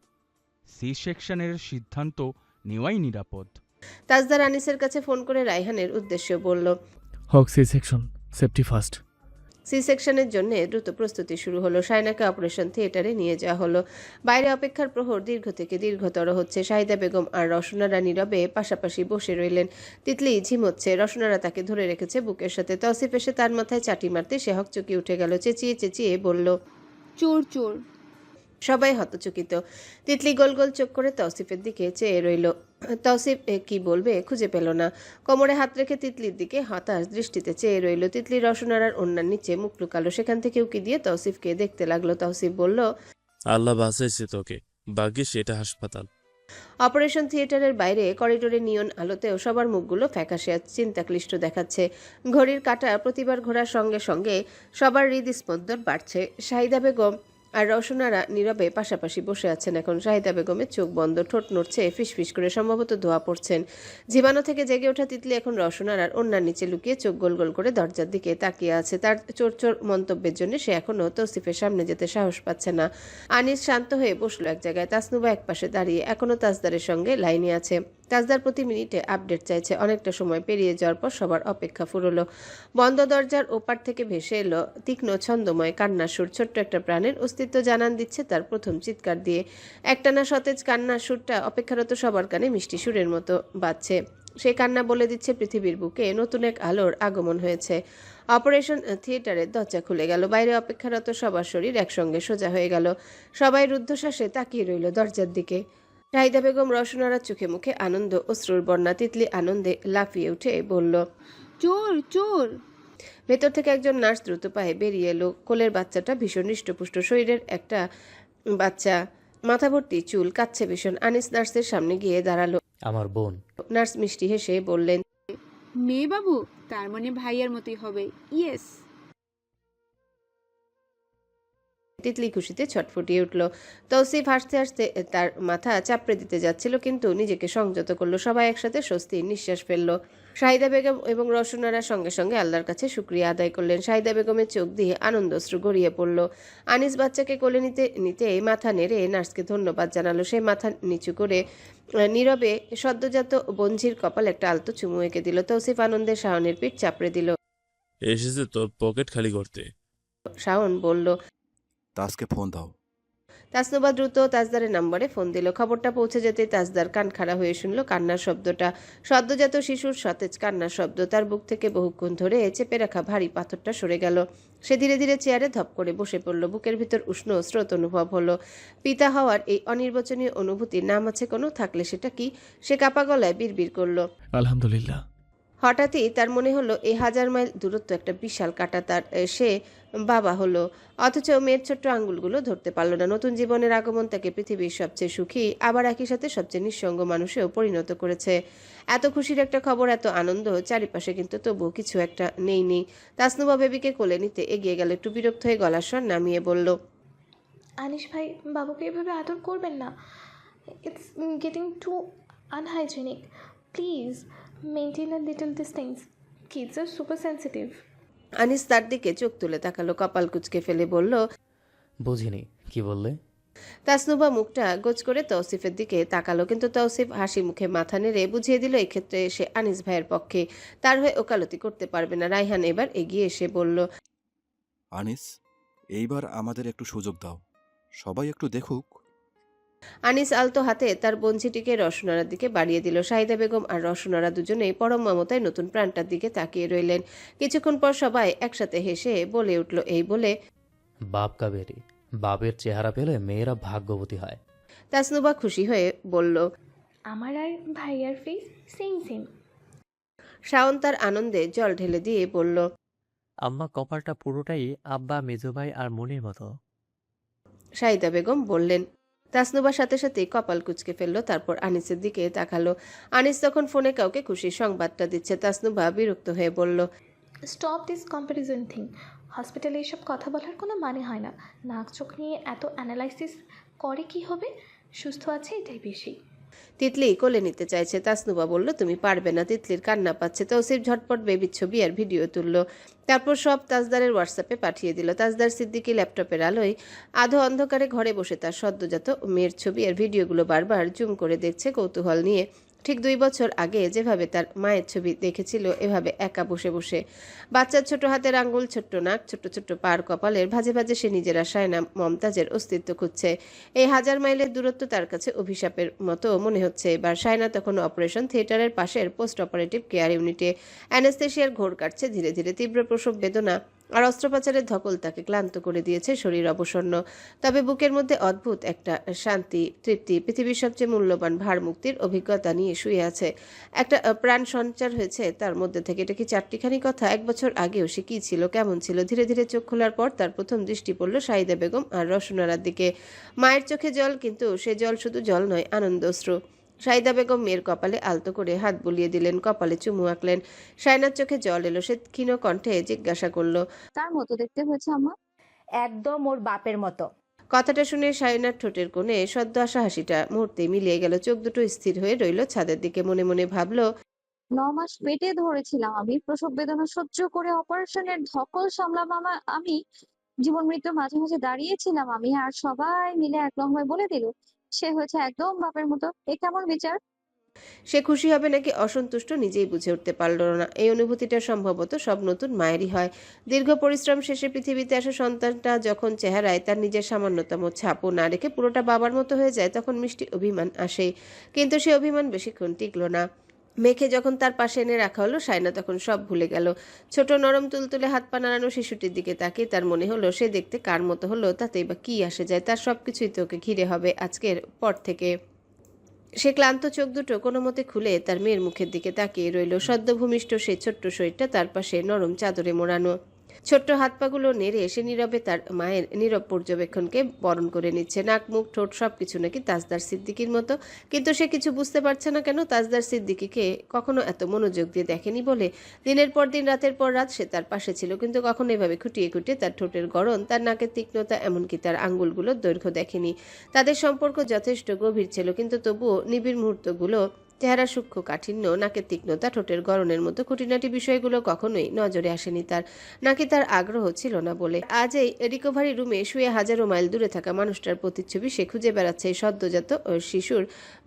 সি সেকশনের সিদ্ধান্ত নেওয়াই নিরাপদ। তাজদার আনিসের কাছে ফোন করে রায়হানের উদ্দেশ্যে বলল, হক C section, safety first. C সেকশনের জন্য দ্রুত প্রস্তুতি শুরু হলো। শায়নাকে অপারেশন থিয়েটারে নিয়ে যাওয়া হলো। বাইরে অপেক্ষার প্রহর দীর্ঘ থেকে দীর্ঘতর হচ্ছে। শাহিদা বেগম আর রসনারা নীরবে পাশাপাশি বসে রইলেন। তিতলি ঝিমোচ্ছে। রসনারা তাকে ধরে রেখেছে বুকের সাথে। তৌসিফ এসে তার মাথায় চাটি মারতে সে হকচকি উঠে গেল। চেঁচিয়ে চেঁচিয়ে বলল, চোর চোর। সবাই হতচকিত। তিতলি গোল গোল চোখ করে তৌসিফের দিকে চেয়ে রইল। তৌসিফ কি বলবে খুঁজে পেল না। কোমরে হাত রেখে তিতলির দিকে হতাশ দৃষ্টিতে চেয়ে রইল। তিতলি রসনারার ওড়নার নিচে মুখ লুকালো। সেখান থেকে উকি দিয়ে তৌসিফকে দেখতে লাগলো। তৌসিফ বলল, আল্লাহ বাঁচাইছে তোকে, ভাগ্যিস এটা হাসপাতাল। অপারেশন থিয়েটারের বাইরে করিডোরে নিয়ন আলোতেও সবার মুখগুলো ফ্যাকাশে আর চিন্তাক্লিষ্ট দেখাচ্ছে। ঘড়ির কাঁটা প্রতিবার ঘোরার সঙ্গে সঙ্গে সবার হৃদস্পন্দন বাড়ছে। শাহিদা বেগম আর রসনারা নীরবে পাশাপাশি বসে আছেন। এখন শাহিদা বেগমের চোখ বন্ধ, ঠোঁট নড়ছে, ফিসফিস করে সম্ভবত ধোয়া পড়ছেন। জীবাণু থেকে জেগে ওঠা তিতলি এখন রসনার ওড়নার নিচে লুকিয়ে চোখ গোল গোল করে দরজার দিকে তাকিয়ে আছে। তার চোর চোর মন্তব্যের জন্য সে এখনও তৌসিফের সামনে যেতে সাহস পাচ্ছে না। আনিস শান্ত হয়ে বসলো এক জায়গায়। তাসনুবা একপাশে দাঁড়িয়ে এখনও তাজদারের সঙ্গে লাইনে আছে। তাজদার প্রতি মিনিটে আপডেট চাইছে। অনেকটা সময় পেরিয়ে যাওয়ার পর সবার অপেক্ষা ফুরলো। বন্ধ দরজার ওপার থেকে ভেসে এলো তীক্ষ্ণ ছন্দময় কান্নার সুর। ছোট্ট একটা প্রাণের অস্তিত্ব জানান দিচ্ছে তার প্রথম চিৎকার দিয়ে। একটানা সতেজ কান্নার সুরটা অপেক্ষারত সবার কানে মিষ্টি সুরের মতো বাজছে। সেই কান্না বলে দিচ্ছে পৃথিবীর বুকে নতুন এক আলোর আগমন হয়েছে। অপারেশন থিয়েটারের দরজা খুলে গেল। বাইরে অপেক্ষারত সবার শরীর একসঙ্গে সোজা হয়ে গেল। সবাই রুদ্ধশ্বাসে তাকিয়ে রইল দরজার দিকে। শাহিদা বেগম রসনারার চোখে মুখে আনন্দ, অশ্রুর বন্যা। তিতলি আনন্দে লাফিয়ে উঠে বলল, চোর চোর। ভেতর থেকে একজন নার্স দ্রুত পায়ে বেরিয়ে এলো। কোলের বাচ্চাটা ভীষণ হৃষ্টপুষ্ট শরীরের একটা বাচ্চা, মাথা ভর্তি চুল, কাচ্ছে ভীষণ। আনিস নার্সের সামনে গিয়ে দাঁড়ালো। আমার বোন। নার্স মিষ্টি হেসে বললেন, মেয়ে বাবু, তার মানে ভাইয়ার মতোই হবে। ইয়েস। তিতলি খুশিতে ছটফটিয়ে উঠল। তৌসিফ হাসতে হাসতে তার মাথা চাপড়ে দিতে যাচ্ছিল, কিন্তু নিজেকে সংযত করলো। সবাই একসাথে স্বস্তির নিঃশ্বাস ফেলল। শাহিদা বেগম এবং রসনারা সঙ্গে সঙ্গে আল্লাহর কাছে শুকরিয়া আদায় করলেন। শাহিদা বেগমের চোখ দিয়ে আনন্দশ্রু গড়িয়ে পড়ল। আনিস বাচ্চাকে কোলে নিতে নিতে মাথা নেড়ে নার্সকে ধন্যবাদ জানালো। সে মাথা নিচু করে নীরবে সদ্যজাত বঞ্ঝির কপাল একটা আলতো চুমু এঁকে দিল। তৌসিফ আনন্দে শাওনের পিঠ চাপড়ে দিল। এসেছে তোর পকেট খালি করতে। শাওন বলল, তাজকে ফোন দাও। তাসনুবা দ্রুত তাজদারের নম্বরে ফোন দিল। খবরটা পৌঁছে যেতেই তাজদার কান খাড়া হয়ে শুনল কান্নার শব্দটা। সদ্যজাত শিশুর সতেজ কান্নার শব্দ। তার বুক থেকে বহুক্ষণ ধরে চেপে রাখা ভারী পাথরটা সরে গেল। সে ধীরে ধীরে চেয়ারে ধপ করে বসে পড়ল। বুকের ভিতর উষ্ণ স্রোত অনুভব হলো। পিতা হওয়ার এই অনির্বচনীয় অনুভূতির নাম আছে কোনো, থাকলে সেটা কি? সে কাপা গলায় বিড়বিড় করল, আলহামদুলিল্লাহ। হঠাৎই তার মনে হলো এই 1000 মাইল দূরত্ব একটা বিশাল কাঁটা তার। সে বাবা হলো, অথচ মেয়ের ছোট্ট আঙ্গুলগুলো ধরতে পারল না। নতুন জীবনের আগমন তাকে পৃথিবীর সবচেয়ে সুখী আবার একই সাথে সবচেয়ে নিঃসঙ্গ মানুষেও পরিণত করেছে। এত খুশির একটা খবর, এত আনন্দ চারিপাশে, কিন্তু তবুও কিছু একটা নেই। তাসনুবা বেবিকে কোলে নিতে এগিয়ে গেল। একটু বিরক্ত হয়ে গলার স্বর নামিয়ে বলল, আনিস ভাই, বাবুকে এভাবে আদর করবেন না। It's getting to unhygienic. Please maintain a little distance. Kids are super sensitive. Anis তার দিকে চোখ তুলে তাকালো, কপাল কুঁচকে ফেলে বলল, বুঝিনি, কি বললে? তাসনুবা মুখটা গোছ করে তৌসিফের দিকে তাকালো, কিন্তু তৌসিফ হাসি মুখে মাথা নেড়ে বুঝিয়ে দিল এই ক্ষেত্রে সে আনিস ভাইয়ের পক্ষে, তার হয়ে ওকালতি করতে পারবে না। রায়হান এবার এগিয়ে এসে বলল, আনিস, এইবার আমাদের একটু সুযোগ দাও, সবাই একটু দেখুক। আনিস আলতো হাতে তার বঞ্চিটিকে রসনারার দিকে বাড়িয়ে দিল। শাহিদা বেগম আর রসনারা দুজনেই পরম মমতায় নতুন প্রাণটার দিকে তাকিয়ে রইলেন। কিছুক্ষণ পর সবাই একসাথে হেসে বলে উঠল, এই বলে, বাপ কা বেরি, বাপের চেহারা পেলে মেয়েরা ভাগ্যবতী হয়। তাসনুবা খুশি হয়ে বলল। আমার আর ভাইয়ার ফেস সেম সেম। শাওন তার আনন্দে জল ঢেলে দিয়ে বলল, আম্মা কপালটা পুরোটাই আব্বা, মেজোভাই আর মনির মতো। শাহিদা বেগম বললেন। তাসনুবার সাথে সাথেই কপাল কুঁচকে ফেললো, তারপর আনিসের দিকে তাকালো। আনিস তখন ফোনে কাউকে খুশির সংবাদটা দিচ্ছে। তাসনুবা বিরক্ত হয়ে বলল, স্টপ দিস কম্প্যারিজন থিং। হসপিটালে এসব কথা বলার কোনো মানে হয় না। নাক চোখ নিয়ে এত অ্যানালাইসিস করে কি হবে? সুস্থ আছে এটাই বেশি। তিতলি কোলে নিতে চাইছে। তাসনুবা বলল, তুমি পারবে না। তিতলির কান্না পাচ্ছে। তৌসিফ ঝটপট বেবির ছবি আর ভিডিও তুলল, তারপর সব তাজদারের হোয়াটসঅ্যাপে পাঠিয়ে দিল। তাজদার সিদ্দিকী ল্যাপটপের আলোয় আধো অন্ধকারে ঘরে বসে তার সদ্যজাত মেয়ের ছবি আর ভিডিওগুলো বারবার জুম করে দেখছে কৌতূহল নিয়ে। ঠিক 2 বছর আগে যেভাবে তার মায়ের ছবি দেখেছিল, এভাবে একা বসে বসে। বাচ্চার ছোট হাতের আঙ্গুল, ছোট্ট নাক, ছোট্ট ছোট্ট পার কপালের ভাজে ভাজে সে নিজের আশায় না মমতাজের অস্তিত্ব খুঁজছে। এই 1000 মাইলের দূরত্ব তার কাছে অভিশাপের মতো মনে হচ্ছে এবার। সায়না তখন অপারেশন থিয়েটারের পাশের পোস্ট অপারেটিভ কেয়ার ইউনিটে অ্যানেস্থেশিয়ার ঘোর কাটছে ধীরে ধীরে। তীব্র প্রসব বেদনা আর অস্ত্রোপচারের ধকল তাকে ক্লান্ত করে দিয়েছে, শরীর অবসন্ন। তবে বুকের মধ্যে অদ্ভুত একটা শান্তি, তৃপ্তি, পৃথিবীর সবচেয়ে মূল্যবান ভার মুক্তির অভিজ্ঞতা নিয়ে শুয়ে আছে। একটা প্রাণ সঞ্চার হয়েছে তার মধ্যে থেকে। এটা কি চারটিখানি কথা? 1 বছর আগেও সে কী ছিল, কেমন ছিল? ধীরে ধীরে চোখ খোলার পর তার প্রথম দৃষ্টি পড়ল শাহিদা বেগম আর রসনারার দিকে। মায়ের চোখে জল, কিন্তু সে জল শুধু জল নয়, আনন্দ অশ্রু। শাহিদা বেগম মেয়ের কপালে আলতো করে হাত বুলিয়ে দিলেন, কপালে চুমু আঁকলেন। শায়নার চোখে জল এলো। সে ক্ষীণ কণ্ঠে জিজ্ঞাসা করল, তার মতো দেখতে হয়েছে আম্মা? একদম ওর বাপের মতো। কথাটা শুনে শায়নার ঠোঁটের কোণে সদ্য আসা হাসিটা মুহূর্তে মিলিয়ে গেল। চোখ দুটো স্থির হয়ে রইল ছাদের দিকে। মনে মনে ভাবল, 9 মাস পেটে ধরেছিলাম আমি, প্রসব বেদনা সহ্য করে অপারেশনের ধকল সামলাম আমি, জীবন মৃত্যুর মাঝে মাঝে দাঁড়িয়েছিলাম আমি, আর সবাই মিলে এক লহমায় বলে দিল সে হয়েছে একদম বাপের মতো। এ কেমন বিচার? সে খুশি হবে নাকি অসন্তুষ্ট নিজেই বুঝে উঠতে পারল না। এই অনুভূতিটা সম্ভবত সব নতুন মায়েরই হয়। দীর্ঘ পরিশ্রম শেষে পৃথিবীতে আসা সন্তানটা যখন চেহারায় তার নিজের সামান্যতম ছাপও না রেখে পুরোটা বাবার মতো হয়ে যায়, তখন মিষ্টি অভিমান আসে। কিন্তু সে অভিমান বেশিক্ষণ টিকল না। মেখে যখন তার পাশে এনে রাখা হলো, শায়না তখন সব ভুলে গেল। ছোট নরম তুলতুলে হাত পা নাড়ানো শিশুটির দিকে তাকিয়ে তার মনে হলো সে দেখতে কার মতো হলো তাতেই বা কি আসে যায়, তার সবকিছুই তো ওকে ঘিরে হবে আজকের পর থেকে। সে ক্লান্ত চোখ দুটো কোনো মতে খুলে তার মেয়ের মুখের দিকে তাকিয়ে রইল। সদ্য ভূমিষ্ঠ সেই ছোট্ট শরীরটা তার পাশে নরম চাদরে মোড়ানো। ছোট্ট হাত পাগুলো নেড়ে সে নীরবে তার মায়ের নীরব পর্যবেক্ষণকে বরণ করে নিচ্ছে। নাক, মুখ, ঠোঁট সবকিছু নাকি তাজদার সিদ্দিকীর মতো, কিন্তু সে কিছু বুঝতে পারছে না কেন। তাজদার সিদ্দিকীকে কখনো এত মনোযোগ দিয়ে দেখেনি বলে। দিনের পর দিন, রাতের পর রাত সে তার পাশে ছিল, কিন্তু কখনো এভাবে খুঁটিয়ে খুঁটিয়ে তার ঠোঁটের গড়ন, তার নাকের তীক্ষ্ণতা, এমনকি তার আঙ্গুলগুলোর দৈর্ঘ্য দেখেনি। তাদের সম্পর্ক যথেষ্ট গভীর ছিল, কিন্তু তবুও নিবিড় মুহূর্তগুলো, চেহারা সূক্ষ্ম কাঠিন্য, নাকের তীক্ষ্ণতা, ঠোঁটের গড়নের মতো খুঁটিনাটি বিষয়গুলো কখনোই নজরে আসেনি তার। নাকি তার আগ্রহ ছিল না বলে। আজ এই রিকভারি রুমে শুয়ে হাজারো মাইল দূরে থাকা মানুষটার প্রতিচ্ছবি সে খুঁজে বেড়াচ্ছে এই সদ্যজাত শিশুর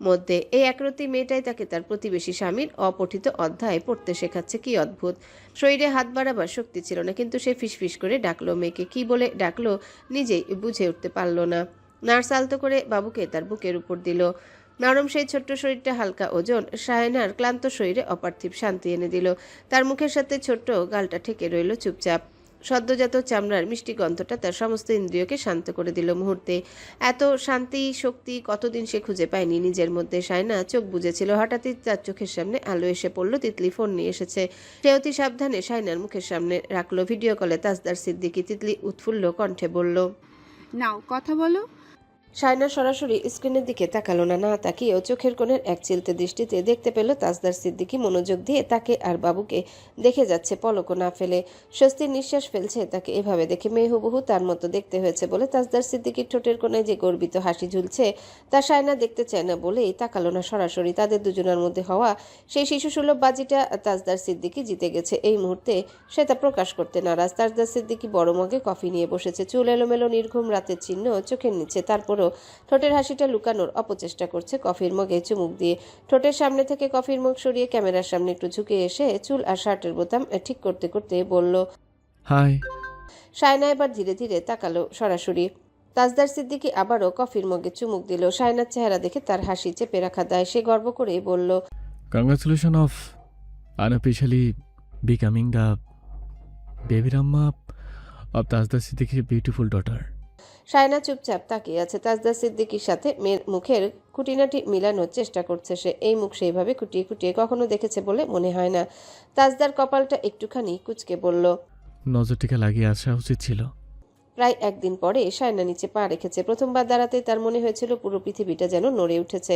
মধ্যে। এই একরতি মেয়েটাই তাকে তার প্রতিবেশী স্বামীর অপঠিত অধ্যায় পড়তে শেখাচ্ছে। কি অদ্ভুত! শরীরে হাত বাড়াবার শক্তি ছিল না, কিন্তু সে ফিসফিস করে ডাকলো মেয়েকে। কি বলে ডাকলো নিজেই বুঝে উঠতে পারল না। নার্স আলতো করে বাবুকে তার বুকের উপর দিল। নরম সেই ছোট্ট শরীরটা, হালকা ওজন, শায়নার ক্লান্ত শরীরে অপার্থিব শান্তি এনে দিল। তার মুখের সাথে ছোট্ট গালটা ঠেকে রইল চুপচাপ। সদ্যজাত চামড়ার মিষ্টি গন্ধটা তার সমস্ত ইন্দ্রিয়কে শান্ত করে দিল মুহূর্তে। এত শান্তি, শক্তি কতদিন সে খুঁজে পায়নি নিজের মধ্যে। শায়না চোখ বুজেছিল, হঠাৎই তার চোখের সামনে আলো এসে পড়ল। তিতলি ফোন নিয়ে এসেছে। সে অতি সাবধানে শায়নার মুখের সামনে রাখলো। ভিডিও কলে তাজদার সিদ্দিকী। তিতলি উৎফুল্ল কণ্ঠে বলল, নাও কথা বলো। শায়না সরাসরি স্ক্রিনের দিকে তাকালো না। না তাকিয়েও চোখের কোণের এক চিলতে দৃষ্টিতে দেখতে পেল তাজদার সিদ্দিকী মনোযোগ দিয়ে তাকে আর বাবুকে দেখে যাচ্ছে, পলকও না ফেলে। স্বস্তির নিঃশ্বাস ফেলছে তাকে এভাবে দেখে। মেয়ে হুবহু তার মতো দেখতে হয়েছে বলে তাজদার সিদ্দিকীর ঠোঁটের কোণায় যে গর্বিত হাসি ঝুলছে তা শায়না দেখতে চায় না বলেই তাকালো না সরাসরি। তাদের দুজনের মধ্যে হওয়া সেই শিশুসুলভ বাজিটা তাজদার সিদ্দিকী জিতে গেছে এই মুহূর্তে। সে তা প্রকাশ করতে নারাজ। তাজদার সিদ্দিকী বড় মগে কফি নিয়ে বসেছে। চুল এলোমেলো, নির্ঘুম রাতের চিহ্ন চোখের নিচে। তারপরও ঠোঁটের হাসিটা লুকানোর অপচেষ্টা করছে কফির মগে চুমুক দিয়ে। ঠোঁটের সামনে থেকে কফির মুখ সরিয়ে ক্যামেরার সামনে একটু ঝুঁকে এসে চুল আর শার্টের বোতাম ঠিক করতে করতে বলল, হাই। শায়না এবার ধীরে ধীরে তাকালো সরাসরি। তাজদার সিদ্দিকী আবারও কফির মগে চুমুক দিল। শায়নার চেহারা দেখে তার হাসি চেপে রাখা দায়। সে গর্ব করে বলল, congratulation of unofficially becoming the baby রাম্মা অফ তাজদার সিদ্দিকির বিউটিফুল ডটার। শায়না চুপচাপ তাকিয়ে আছে। তাজদার সিদ্দিকীর সাথে মেয়ের মুখের খুঁটিনাটি মিলানোর চেষ্টা করছে সে। এই মুখ সেইভাবে খুঁটিয়ে খুঁটিয়ে কখনো দেখেছে বলে মনে হয় না। তাজদার কপালটা একটুখানি কুঁচকে বলল, নজরটিকে লাগিয়ে আসা উচিত ছিল। প্রায় একদিন পরে শায়না নিচে পা রেখেছে। প্রথমবার দাঁড়াতে তার মনে হয়েছিল পুরো পৃথিবীটা যেন নড়ে উঠেছে।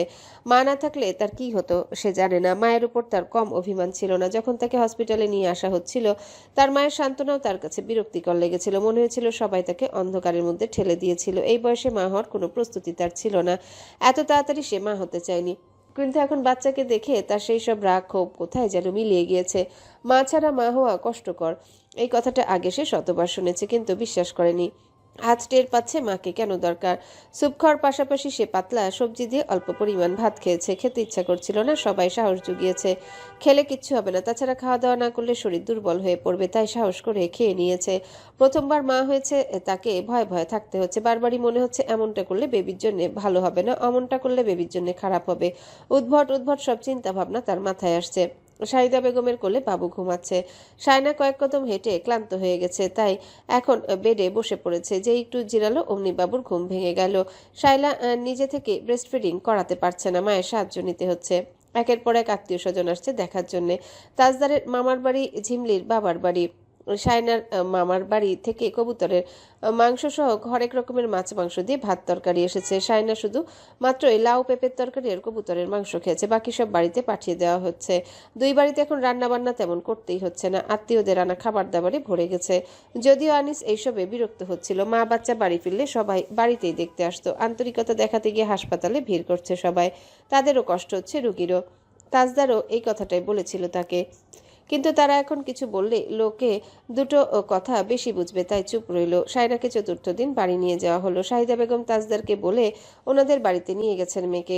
মা না থাকলে তার কি হতো সে জানে না। মায়ের উপর তার কম অভিমান ছিল না। যখন তাকে হসপিটালে নিয়ে আসা হচ্ছিল তার মায়ের সান্ত্বনাও তার কাছে বিরক্তিকর লেগেছিল। মনে হয়েছিল সবাই তাকে অন্ধকারের মধ্যে ঠেলে দিয়েছিল। এই বয়সে মা হওয়ার কোনো প্রস্তুতি তার ছিল না। এত তাড়াতাড়ি সে মা হতে চায়নি। কিন্তু এখন বাচ্চাকে দেখে তার সেই সব রাগ ক্ষোভ কোথায় যেন মিলিয়ে গিয়েছে। মা ছাড়া মা হওয়া কষ্টকর, এই কথাটা আগে সে শতবার শুনেছে কিন্তু বিশ্বাস করেনি। আজ টের পাচ্ছে মাকে কেন দরকার। স্যুপ খাওয়ার পাশাপাশি সে পাতলা সবজি দিয়ে অল্প পরিমাণ ভাত খেয়েছে। খেতে ইচ্ছা করছিল না, সবাই সাহস জুগিয়েছে। খেলে কিচ্ছু হবে না, তাছাড়া খাওয়া দাওয়া না করলে শরীর দুর্বল হয়ে পড়বে, তাই সাহস করে খেয়ে নিয়েছে। প্রথমবার মা হয়েছে, তাকে ভয়ে ভয়ে থাকতে হচ্ছে। বারবারই মনে হচ্ছে এমনটা করলে বেবির জন্য ভালো হবে না, অমনটা করলে বেবির জন্য খারাপ হবে। উদ্ভট উদ্ভট সব চিন্তা ভাবনা তার মাথায় আসছে। শাহিদা বেগমের কোলে বাবু ঘুমাচ্ছে। শায়না কয়েক কদম হেঁটে ক্লান্ত হয়ে গেছে, তাই এখন বেডে বসে পড়েছে। যে একটু জিরালো অমনি বাবুর ঘুম ভেঙে গেল। শায়লা নিজে থেকে ব্রেস্ট ফিডিং করাতে পারছে না, মায়ের সাহায্য নিতে হচ্ছে। একের পর এক আত্মীয় স্বজন আসছে দেখার জন্যে। তাজদারের মামার বাড়ি, ঝিমলির বাবার বাড়ি, শায়নার মামার বাড়ি থেকে কবুতরের মাংস সহ হরেক রকমের মাছ মাংস দিয়ে ভাত তরকারি এসেছে। শায়না শুধু মাত্রই লাউ পেঁপের তরকারি আর কবুতরের মাংস খেয়েছে, বাকি সব বাড়িতে পাঠিয়ে দেওয়া হচ্ছে। দুই বাড়িতে এখন রান্না বান্না তেমন করতেই হচ্ছে না, আত্মীয়দের আনা খাবার দাবারে ভরে গেছে। যদিও আনিস এইসবে বিরক্ত হচ্ছিল। মা বাচ্চা বাড়ি ফিরলে সবাই বাড়িতেই দেখতে আসতো। আন্তরিকতা দেখাতে গিয়ে হাসপাতালে ভিড় করছে সবাই, তাদেরও কষ্ট হচ্ছে, রুগীরও। তাজদারও এই কথাটাই বলেছিল তাকে, কিন্তু তারা এখন কিছু বললে লোকে দুটো কথা বেশি বুঝবে, তাই চুপ রইল। শায়নাকে চতুর্থ দিন বাড়ি নিয়ে যাওয়া হলো। শাহিদা বেগম তাজদারকে বলে ওনাদের বাড়িতে নিয়ে গেছেন মেয়েকে।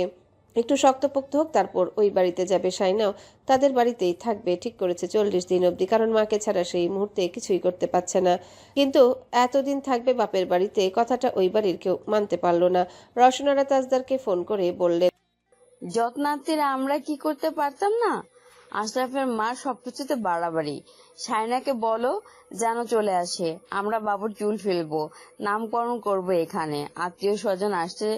একটু শক্তপোক্ত হোক তারপর ওই বাড়িতে যাবে। শায়নাও তাদের বাড়িতেই থাকবে ঠিক করেছে 40 দিন অবধি, কারণ মাকে ছাড়া সেই মুহূর্তে কিছুই করতে পারছে না। কিন্তু এতদিন থাকবে বাপের বাড়িতে, কথাটা ওই বাড়ির কেউ মানতে পারল না। রসনারা তাজদারকে ফোন করে বললেন, যত্নার্থীরা আমরা কি করতে পারতাম না? আশরাফের মার সবকিছুতে বাড়াবাড়ি। শায়নাকে বলো যেন চলে আসে, আমরা বাবুর চুল ফেলবো, নামকরণ করব এখানে, আত্মীয় স্বজন আসছে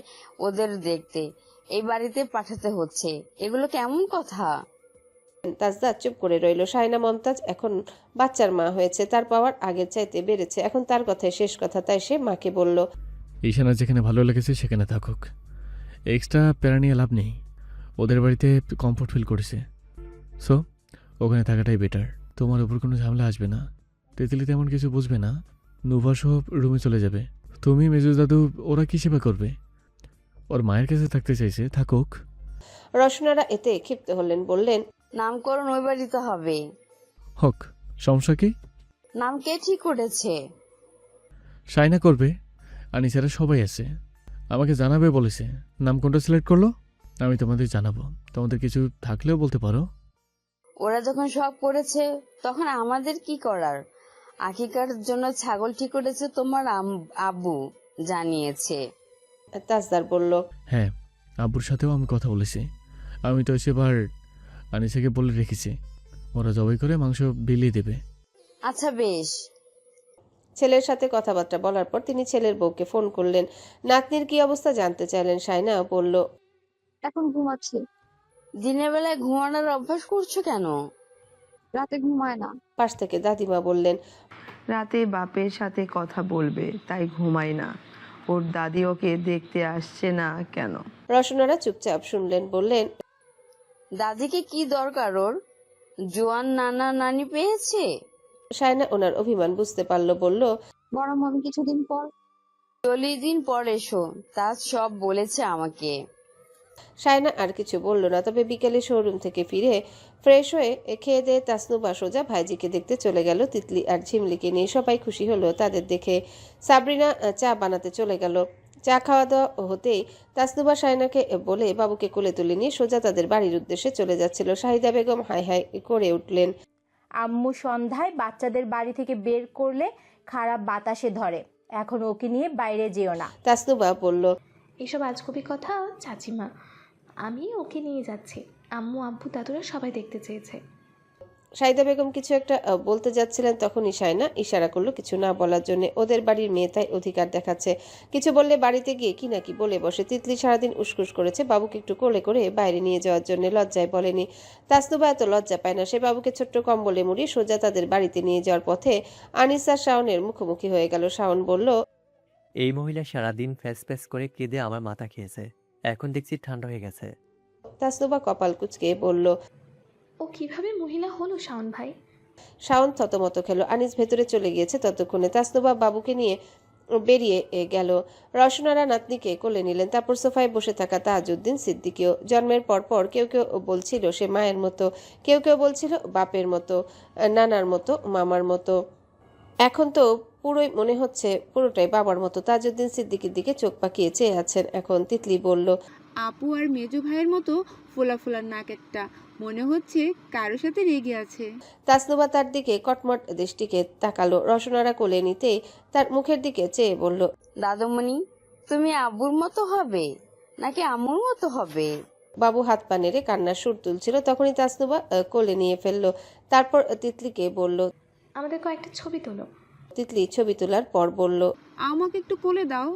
ওদের দেখতে, এই বাড়িতে পাঠাতে হচ্ছে। এগুলো কেমন কথা? তাজদার চুপ করে রইল। শায়না মমতাজ এখন বাচ্চার মা হয়েছে, তার পাওয়ার আগের চাইতে বেড়েছে। এখন তার কথাই শেষ কথা, তাই সে মাকে বলল, ঈশানা যেখানে ভালো লেগেছে সেখানে থাকুক, এক্সট্রা প্যারা নিয়ে লাভ নেই। ওদের বাড়িতে কমফোর্ট ফিল করেছে, সো ওখানে থাকাটাই বেটার। তোমার উপর কোনো ঝামেলা আসবে না, তেঁতুলি তেমন কিছু বুঝবে না। নুভা সব রুমে চলে যাবে, তুমি মেজু দাদু ওরা কি সেবা করবে? ওর মায়ের কাছে থাকতে চাইছে, থাকুক। রসনারা এতে ক্ষিপ্ত হলেন, বললেন, নামকরণ ওই বাড়িতে হবে। হোক, সমস্যা কি? নাম কে ঠিক করেছে? শায়না করবে, আনিসারা সবাই আছে, আমাকে জানাবে বলেছে। নাম কোনটা সিলেক্ট করলো আমি তোমাদের জানাবো, তোমাদের কিছু থাকলেও বলতে পারো। ওরা যখন সব করেছে তখন আমাদের কি করার? আকিকার জন্য ছাগল ঠিক করেছে তোমার আব্বু জানিয়েছে। তাজদার বলল, হ্যাঁ, আব্বুর সাথেও আমি কথা বলেছি। আমি তো সেবার আনিসাকে বলে রেখেছি ওরা জবাই করে মাংস বিলিয়ে দেবে। আচ্ছা বেশ। ছেলের সাথে কথাবার্তা বলার পর তিনি ছেলের বউকে ফোন করলেন। নাতনির কি অবস্থা জানতে চাইলেন। শায়না বলল, এখন ঘুমাচ্ছি। দিনের বেলায় ঘুমানোর অভ্যাস করছো কেন? রাতে ঘুমায় না। পাশ থেকে দাদিমা বললেন, রাতে বাপের সাথে কথা বলবে তাই ঘুমায় না। ওর দাদি ওকে দেখতে আসছে না কেন? রসনারা চুপচাপ শুনলেন, বললেন, দাদিকে কি দরকার ওর? জোয়ান নানা নানি পেয়েছে। শায়না ওনার অভিমান বুঝতে পারল, বলল, বরং আমি কিছুদিন পর 40 দিন পর এসো, তাজ সব বলেছে আমাকে। শায়না আর কিছু বলল না। তবে বিকেলে শোরুম থেকে ফিরে ফ্রেশ হয়ে খেয়ে দিয়ে তাসনুবা সোজা ভাইজিকে দেখতে চলে গেল তিতলি আর ঝিমলিকে নিয়ে। সবাই খুশি হলো তাদের দেখে। সাবরিনা চা বানাতে চলে গেল। চা খাওয়া দাওয়া হতেই তাসনুবা শায়নাকে বলে বাবুকে কোলে তুলে নিয়ে সোজা তাদের বাড়ির উদ্দেশ্যে চলে যাচ্ছিল। শাহিদা বেগম হাই হাই করে উঠলেন, আম্মু সন্ধ্যায় বাচ্চাদের বাড়ি থেকে বের করলে খারাপ বাতাসে ধরে, এখন ওকে নিয়ে বাইরে যেও না। তাসনুবা বলল। এসব আজগুবি কথা চাচিমা, আমি ওকে নিয়ে যাচ্ছি। আম্মু আব্বু দাদুরা সবাই দেখতে চেয়েছে। শাহিদা বেগম কিছু একটা বলতে যাচ্ছিলেন, তখনই শায়না ইশারা করলো কিছু না বলার জন্য। ওদের বাড়ির মেয়ে তাই অধিকার দেখাচ্ছে, কিছু বললে বাড়িতে গিয়ে কি নাকি বলে বসে। তিতলি সারাদিন উসকুস করেছে বাবুকে একটু কোলে করে বাইরে নিয়ে যাওয়ার জন্য, লজ্জায় বলেনি। তাসনুবা এত লজ্জা পায় না, সে বাবুকে ছোট্ট কম্বলে মুড়িয়ে সোজা তাদের বাড়িতে নিয়ে যাওয়ার পথে আনিস আর শাওনের মুখোমুখি হয়ে গেল। শাওন বলল, এই মহিলা সারাদিন ফ্যাস ফ্যাস করে কেঁদে আমার মাথা খেয়েছে, এখন দেখছি ঠান্ডা হয়ে গেছে। তাসনুবা কপাল কুঁচকে বলল, ও কিভাবে মহিলা হলো শাওন ভাই? শাওন থতমত খেল। আনিস ভেতরে চলে গিয়েছে ততক্ষণে। তাসনুবা বাবুকে নিয়ে বেরিয়ে গেল। রসনারা নাতনিকে কোলে নিলেন। তারপর সোফায় বসে থাকা তাজউদ্দিন সিদ্দিকীও। জন্মের পর কেউ কেউ বলছিল সে মায়ের মতো, কেউ কেউ বলছিল বাপের মতো, নানার মতো, মামার মতো। এখন তো পুরোই মনে হচ্ছে পুরোটাই বাবার মতো। তাজউদ্দিন সিদ্দিকীর দিকে চোখ পাকিয়ে চেয়ে আছেন এখন। তিতলি বলল, আপু আর মেজো ভাইয়ের মতো ফোলা ফোলা নাক একটা, মনে হচ্ছে কারোর সাথে রেগে আছে। তাসনুবা তার দিকে কটমট দৃষ্টিকে তাকালো। রসনারা কোলে নিতে তার মুখের দিকে চেয়ে বলল, দাদুমণি, তুমি আব্বুর মতো হবে নাকি আম্মুর মতো হবে? বাবু হাত পা নেড়ে কান্নার সুর তুলছিল, তখনই তাসনুবা কোলে নিয়ে ফেললো। তারপর তিতলিকে বলল, আমাদের কয়েকটা ছবি তোলো। তিতলি ছবি তোলার পর বলল, আমাকে একটু কোলে দাও।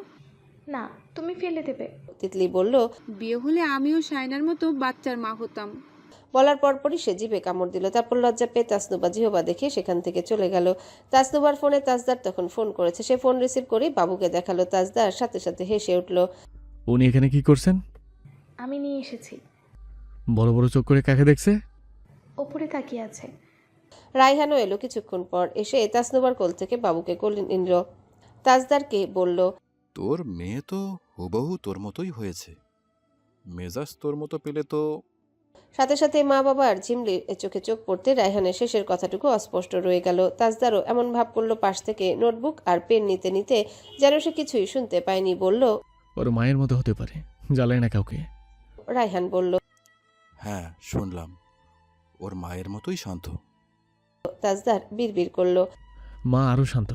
না, তুমি ফেলে দেবে। তিতলি বলল, বিয়ে হলে আমিও শায়নার মতো বাচ্চার মা হতাম। বলার পরপরই সে জিভে কামড় দিল। তারপর লজ্জা পেয়ে তাসনুবা জিহবা দেখে সেখান থেকে চলে গেল। তাসনুবার ফোনে তাজদার তখন ফোন করেছে। সে ফোন রিসিভ করে বাবুকে দেখালো। তাজদার সাথে সাথে হেসে উঠল। উনি এখানে কি করছেন? আমি নিয়ে এসেছি। বড় বড় চোখ করে কাকে দেখছে? ওপরে তাকিয়ে আছে। রায়হানও এলো কিছুক্ষণ পর। এসে তাসনুবার কোল থেকে বাবুকে কোলে নিল। তাজদারকে বলল, তোর মেয়ে তো হুবহু তোর মতোই হয়েছে, মেজাজ তোর মতো পেলে তো। সাথে সাথে মা বাবার ঝিমলির চোখে চোখ পড়তে রায়হানের শেষের কথাটুকু অস্পষ্ট রয়ে গেল। তাজদারও এমন ভাব করলো পাশ থেকে নোটবুক আর পেন নিতে নিতে যেন সে কিছুই শুনতে পায়নি। বলল, ওর মায়ের মতো হতে পারে, জ্বালায় না কাউকে। রায়হান বলল, হ্যাঁ শুনলাম, ওর মায়ের মতোই শান্ত। তাজদার বিড়বিড় করলো। মা আরো শান্ত।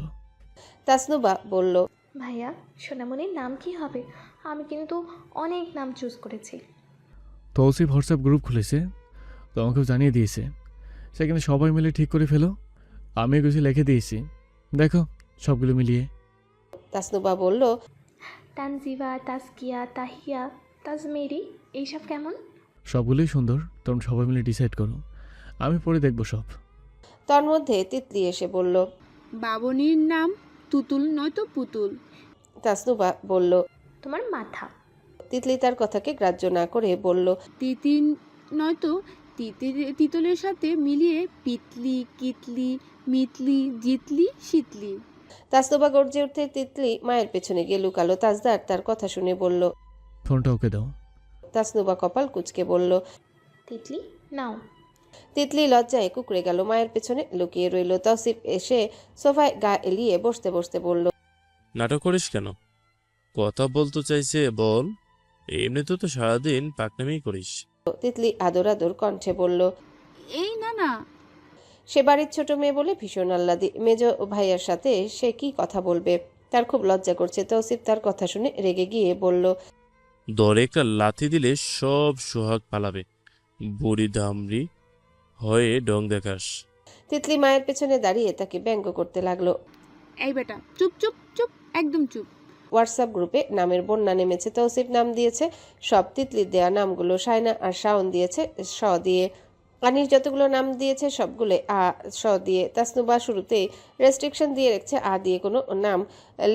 তাসনুবা বলল, ভাইয়া, সোনামণির নাম কি হবে? আমি কিন্তু অনেক নাম চুজ করেছি। তৌসিফ হোয়াটসঅ্যাপ গ্রুপ খুলেছে, তোমাকেও জানিয়ে দিয়েছে, সেখানে সবাই মিলে ঠিক করে ফেলো। আমি কিছু লিখে দিয়েছি, দেখো সবগুলো মিলিয়ে। তাসনুবা বলল, তানজিবা, তাসকিয়া, তাহিয়া, তাজমেরি, এইসব কেমন? সবগুলোই সুন্দর, তোমরা সবাই মিলে ডিসাইড করো, আমি পরে দেখবো সব। তন্মধ্যে তিতলি এসে বলল, বাবনির নাম তুতুল নয়তো পুতুল। তাসনুবা বলল, তোমার মাথা। তিতলি তার কথাকে গ্রাহ্য না করে বলল, তিতিন নয়তো তিতলের সাথে মিলিয়ে পিতলি, কিতলি, মিতলি, জিতলি, শীতলি। তাসনুবা গর্জে উঠতে তিতলি মায়ের পেছনে গিয়ে লুকালো। তাজদার তার কথা শুনে বলল, ফোনটা ওকে দাও। তাসনুবা কপাল কুঁচকে বলল, তিতলি নাও। তিতলি লজ্জায় কুকড়ে গেল, মায়ের পেছনে লুকিয়ে রইল। তৌসিফ এসে সোফায় গা এলিয়ে বসতে বসতে বলল, নাটক করিস কেন? কথা বলতে চাইছে বল, এমনিতে তো সারাদিন পাকনামি করিস। তিতলি আদর আদর কণ্ঠে বলল, এই না না। সে বাড়ির ছোট মেয়ে বলে ভীষণ আহ্লাদী। মেজ ভাইয়ার সাথে সে কি কথা বলবে, তার খুব লজ্জা করছে। তৌসিফ তার কথা শুনে রেগে গিয়ে বলল, দরে একটা লাথি দিলে সব সোহাগ পালাবে, বুড়ি দামড়ি হয়ে ডং দেখাস। তিতলি মায়ের পেছনে দাঁড়িয়ে তাকে ব্যঙ্গ করতে লাগলো। এই বেটা, চুপ চুপ চুপ, একদম চুপ। হোয়াটসঅ্যাপ গ্রুপে নামের বন্যা নেমেছে। তৌসিফ নাম দিয়েছে সব তিতলির দেয়া নামগুলো, শায়না আর শাওন দিয়েছে স দিয়ে, আনিস যতগুলো নাম দিয়েছে সবগুলো স দিয়ে। তাসনুবা শুরুতেই রেস্ট্রিকশন দিয়ে রেখেছে দিয়ে কোনো নাম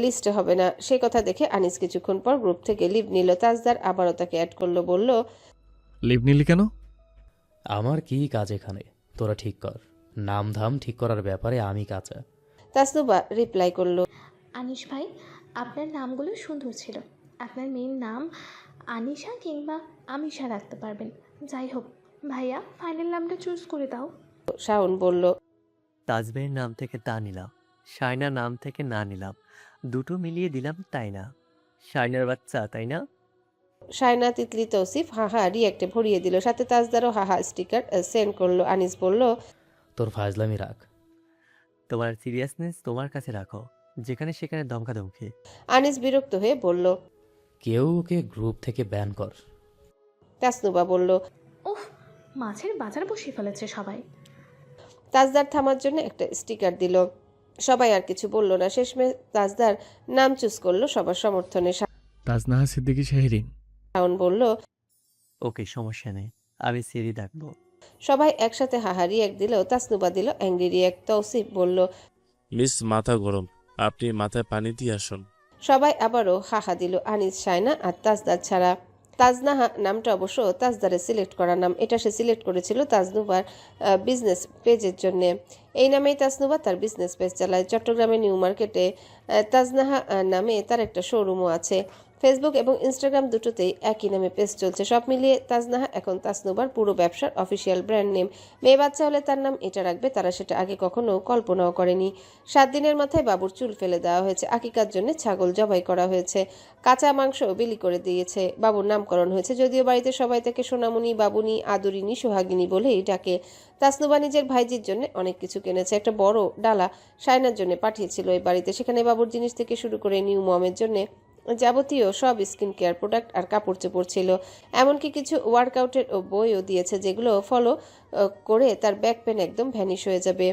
লিস্টে হবে না। সে কথা দেখে আনিস কিছুক্ষণ পর গ্রুপ থেকে লিভ নিল। তাজদার আবারও তাকে অ্যাড করলো, বলল, লিভ নিলি কেন? আমার কি কাজ এখানে, তোরা ঠিক কর। নাম ধাম ঠিক করার ব্যাপারে আমি কাঁচা। তাসনুবা রিপ্লাই করলো, আনিস ভাই, আপনার নামগুলো সুন্দর ছিল। আপনার মেয়ের নাম আনিশা কিংবা আমিশা রাখতে পারবেন। যাই হোক ভাইয়া, ফাইনাল নামটা চুজ করে দাও। শাওন বলল, তাজবের নাম থেকে তা নিলাম, শায়না নাম থেকে না নিলাম, দুটো মিলিয়ে দিলাম, তাই না? শায়নার বাচ্চা, তাই না? শায়না, তিতলি, তৌসিফ হাহা রিয়াক্টে ভরিয়ে দিল, সাথে তাজদারও হাহা স্টিকার সেন্ড করলো। আনিস বলল, তোর ফাজলামি রাখ। তোমার সিরিয়াসনেস তোমার কাছে রাখো, যেখানে সেখানে ধমকাধমকি। আনিস বিরক্ত হয়ে বলল। কেউ ওকে গ্রুপ থেকে ব্যান কর। তাসনুবা বলল। ওহ, মাছের বাজার বসিয়ে ফেলেছে সবাই। তাজদার থামার জন্য একটা স্টিকার দিল। সবাই আর কিছু বলল না। শেষমেশ তাজদার নাম চুজ করলো সবার সমর্থনে। তাজনাহা সিদ্দিকী শাহরিন। শাওন বলল। ওকে, সমস্যা নেই, আমি সিরি ডাকবো। সবাই একসাথে হাহা রিয়াক্ট দিল। তাসনুবা দিল অ্যাংরি রিয়াক্ট। তৌসিফ বলল। মিস মাথা গরম, আপনি মাথায় পানি দিয়ে আসুন। সবাই আবারও হাহা দিল, আনিস, শায়না আর তাজদার ছাড়া। তাজনাহা নামটা অবশ্য তাজদারের সিলেক্ট করা নাম। এটা সে সিলেক্ট করেছিল তাজনুবার বিজনেস পেজের জন্য। এই নামেই তাজনুবা তার বিজনেস পেজ চালায়। চট্টগ্রামে নিউ মার্কেটে তাজনাহা নামে তার একটা শোরুমও আছে। ফেসবুক এবং ইনস্টাগ্রাম দুটোতেই একই নামে পেজ চলছে। সব মিলিয়ে তাজনাহা এখন তাসনুবার পুরো ব্যবসার অফিসিয়াল ব্র্যান্ড নেম। মেয়ে বাচ্চা হলে তার নাম এটা রাখবে, তারা সেটা আগে কখনো কল্পনাও করেনি। 7 দিনের মাথায় বাবুর চুল ফেলে দেওয়া হয়েছে। আকিকার জন্য ছাগল জবাই করা হয়েছে। কাঁচা মাংস বিলি করে দিয়েছে। বাবুর নামকরণ হয়েছে। যদিও বাড়িতে সবাই তাকে সোনামণি, বাবুনি, আদুরিনী, সোহাগিনী বলেই ডাকে। তাসনুবা নিজের ভাইজির জন্য অনেক কিছু কিনেছে। একটা বড় ডালা শায়নার জন্য পাঠিয়েছিল এই বাড়িতে। সেখানে বাবুর জিনিস থেকে শুরু করে নিউ মমের জন্য যাবতীয় সব স্কিন কেয়ার প্রোডাক্ট আর কাপড় চোপড় ছিল। এমনকি কিছু ওয়ার্কআউটের বইও দিয়েছে, যেগুলো ফলো করে তার ব্যাক পেন একদম ভ্যানিশ হয়ে যাবে।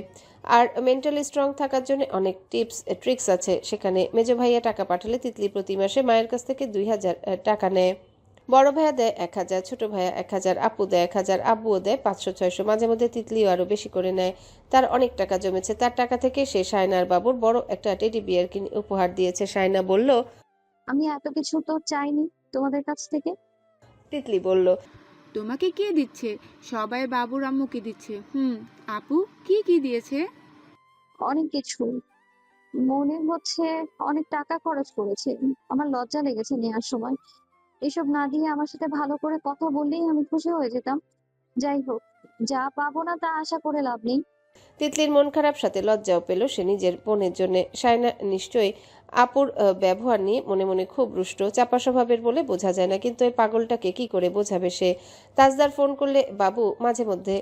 আর মেন্টালি স্ট্রং থাকার জন্য অনেক টিপস ট্রিক্স আছে সেখানে। মেজো ভাইয়া টাকা পাঠালে তিতলি প্রতি মাসে মায়ের কাছ থেকে 2000 টাকা নেয়। বড় ভাইয়া দেয় 1000, ছোট ভাইয়া 1000, আপু দেয় 1000, আব্বুও দেয় 500-600। মাঝে মধ্যে তিতলিও আরও বেশি করে নেয়। তার অনেক টাকা জমেছে। তার টাকা থেকে সে শায়নার বাবুর বড় একটা টেডি বিয়ার কিনে উপহার দিয়েছে। শায়না বলল। আমি এত কিছু তো চাইনি তোমাদের কাছ থেকে। তিতলি বলল। তোমাকে কে দিচ্ছে? সবাই বাবুর আম্মুকে দিচ্ছে। আপু কি কি দিয়েছে? অনেক কিছু, মনে হচ্ছে অনেক টাকা খরচ করেছে। আমার লজ্জা লেগেছে নেওয়ার সময়। এসব না দিয়ে আমার সাথে ভালো করে কথা বললেই আমি খুশি হয়ে যেতাম। যাই হোক, যা পাবো না তা আশা করে লাভ নেই। তিতলির মন খারাপ, সাথে লজ্জাও পেল সে নিজের বোনের জন্য। শায়না নিশ্চয়ই আপুর ব্যবহার নিয়ে মনে মনে খুব রুষ্ট। চাপা স্বভাবের বলে বোঝা যায় না, কিন্তু এই পাগলটাকে কি করে বোঝাবে সে? তাজদার ফোন করলে বাবু মাঝে মধ্যে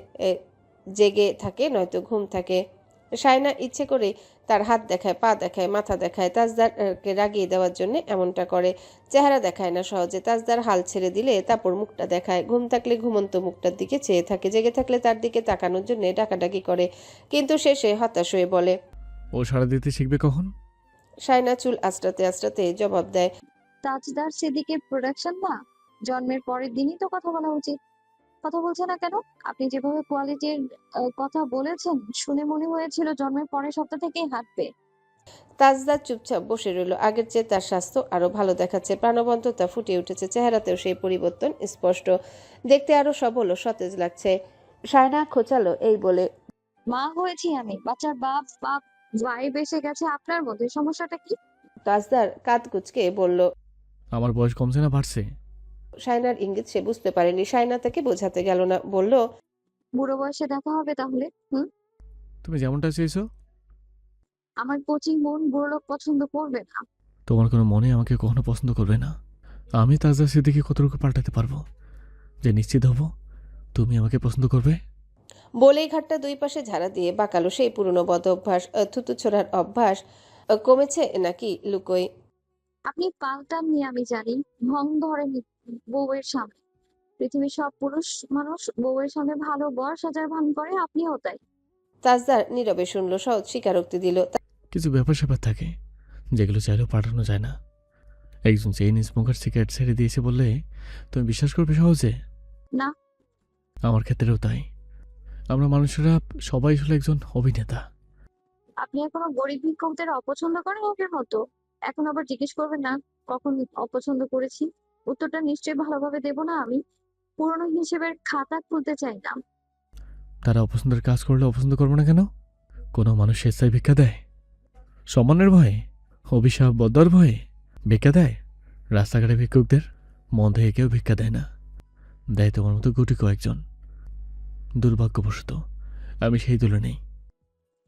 জেগে থাকে, নয়তো ঘুম থাকে। শায়না ইচ্ছে করে তার হাত দেখায়, পা দেখায়, মাথা দেখায়। তাজদারকে রাগিয়ে দেওয়ার জন্য এমনটা করে। চেহারা দেখায় না সহজে। তাজদার হাল ছেড়ে দিলে তারপর মুখটা দেখায়। ঘুম থাকলে ঘুমন্ত মুখটার দিকে চেয়ে থাকে। জেগে থাকলে তার দিকে তাকানোর জন্য ডাকাডাকি করে, কিন্তু শেষে হতাশ হয়ে বলে। ও সাড়া দিতে শিখবে কখন? শায়না চুল আঁচড়াতে আঁচড়াতে জবাব দেয়। তাজদার সিদ্দিকের প্রোডাকশন না, জন্মের পরের দিনই তো কথা বলা উচিত। কথা বলছে না কেন? আপনি যেভাবে কোয়ালিটির কথা বলেছেন, শুনে মনে হয়েছিল জন্মের পরের সপ্তাহ থেকেই হাঁটবে। তাজদার চুপচাপ বসে রইল। আগের চেয়ে তার স্বাস্থ্য আরো ভালো দেখাচ্ছে। প্রাণবন্ততা ফুটে উঠেছে চেহারাতেও, সেই পরিবর্তন স্পষ্ট। দেখতে আরো সবল ও সতেজ লাগছে। শায়না খোঁচালো এই বলে। মা হয়েছি আমি, বাচ্চার বাপ বাপ ভাইব এসে গেছে আপনার মধ্যে, সমস্যাটা কি? তাজদার কাঁধ কুঁচকে বলল। আমার বয়স কমছে না বাড়ছে? শায়নার ইঙ্গিত সে বুঝতে পারেনি। শায়না তাকে বোঝাতে গেল না, বলল। বুড়ো বয়সে দেখা হবে তাহলে। তুমি যেমনটা চেয়েছো। আমার কোচিং মন বুড়ো লোক পছন্দ করবে না। তোমার কোনো মনে আমাকে কখনো পছন্দ করবে না। আমি তাজদার সিদ্দিকী কতটুকু পাল্টাতে পারবো যে নিশ্চিত হব তুমি আমাকে পছন্দ করবে? বলেই ঘাটটা দুই পাশে ঝাড়া দিয়ে বাঁকালো। সেই পুরনো বদ অভ্যাস, থুতু ছোড়ার অভ্যাস কমেছে নাকি লুকোয়? আপনি পাল্টাননি আমি জানি, ভং ধরেনি বউয়ের সামনে। পৃথিবীর সব পুরুষ মানুষ বউয়ের সামনে ভালো বর সাজার ভান করে, আপনিও তাই। তাজদার নীরবে শুনলো, সহজ স্বীকারোক্তি দিল। কিছু ব্যাপার স্যাপার থাকে যেগুলো চাইলেও পাঠানো যায় না। একজন চেইন স্মোকার সিগারেট ছেড়ে দিয়েছে বললে তুমি বিশ্বাস করবে সহজে? না। আমার ক্ষেত্রেও তাই। আমরা মানুষেরা সবাই হলো একজন অভিনেতা। আপনি এখনো গরিব ভিক্ষুকদের অপছন্দ করেন ওদের মতো? এখন আবার জিজ্ঞেস করবেন না কখন অপছন্দ করেছি। উত্তরটা নিশ্চয়ই ভালোভাবে দেব না আমি। পুরনো হিসেবের খাতা খুলতে চাই না। তারা অপছন্দের কাজ করলে অপছন্দ করবো না কেন? কোনো মানুষ স্বেচ্ছায় ভিক্ষা দেয় সম্মানের ভয়ে, অভিশাপ বদ্দার ভয়ে ভিক্ষা দেয়? রাস্তাঘাটে ভিক্ষুকদের মন থেকে কেউ ভিক্ষা দেয় না, দেয় তোমার মতো গুটি কয়েকজন। দুর্ভাগ্যবশত আমি সেই দলে নেই।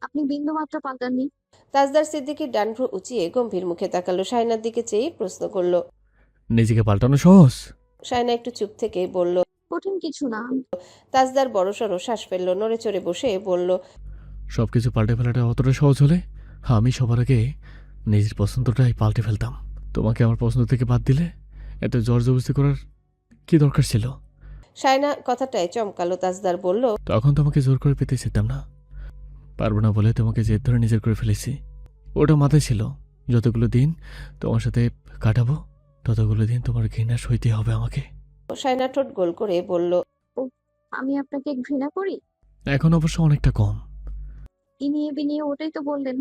আপনি বিন্দু মাত্র পাল্টাননি। তাজদার সিদ্দিকীর ডান ভ্রু উঁচিয়ে গম্ভীর মুখে তাকালো। শায়নার দিকে চেয়ে প্রশ্ন করলো। নিজেকে পাল্টানো সহজ? শায়না একটু চুপ থেকে বলল। কঠিন কিছু না। তাজদার বড়সড় শ্বাস ফেললো, নড়ে চড়ে বসে বলল। সবকিছু পাল্টে ফেলাটা অতটা সহজ হলে আমি সবার আগে নিজের পছন্দটাই পাল্টে ফেলতাম। তোমাকে আমার পছন্দ থেকে বাদ দিলে এত জবরদস্তি করার কি দরকার ছিল? শায়না কথাটায় চমকালো। তাজদার বলল, তখন তোমাকে জোর করে পেতে চেতাম না, পারবো না বলে তোমাকে জেদ ধরে নিজের করে ফেলেছি। ওটা মাথায় ছিল, যতগুলো দিন তোমার সাথে কাটাবো ততগুলো দিন তোমার ঘৃণা সইতে হবে আমাকে। শায়না ঠোঁট গোল করে বলল, আমি আপনাকে ঘৃণা করি? এখন অবশ্য অনেকটা কম। ইনিয়ে বিনিয়ে ওটাই তো বললেন।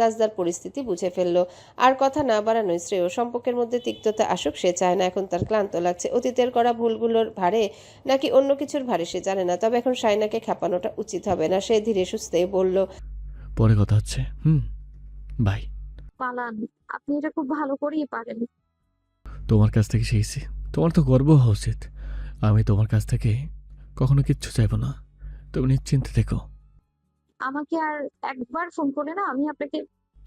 তাজদার পরিস্থিতি বুঝে ফেলল। আর কথা না বাড়ানোই শ্রেয়। সম্পর্কের মধ্যে তিক্ততা আসুক সে চায় না। এখন তার ক্লান্ত লাগছে। অতীতের করা ভুলগুলোর ভারে নাকি অন্য কিছুর ভারে সে জানে না, তবে এখন শায়নাকে খেপানোটা উচিত হবে না। সে ধীরে সুস্থে বলল, পরে কথা হচ্ছে। বাই। পালান, আপনি এটা খুব ভালো করেই পারেন। তোমার কাছ থেকে শিখেছি। তোমার তো গর্ব হওয়া উচিত। আমি তোমার কাছ থেকে কখনো কিচ্ছু চাইবো না, তুমি নিশ্চিন্তে থেকো। আমাকে আর একবার ফোন করলে না আমি আপনাকে।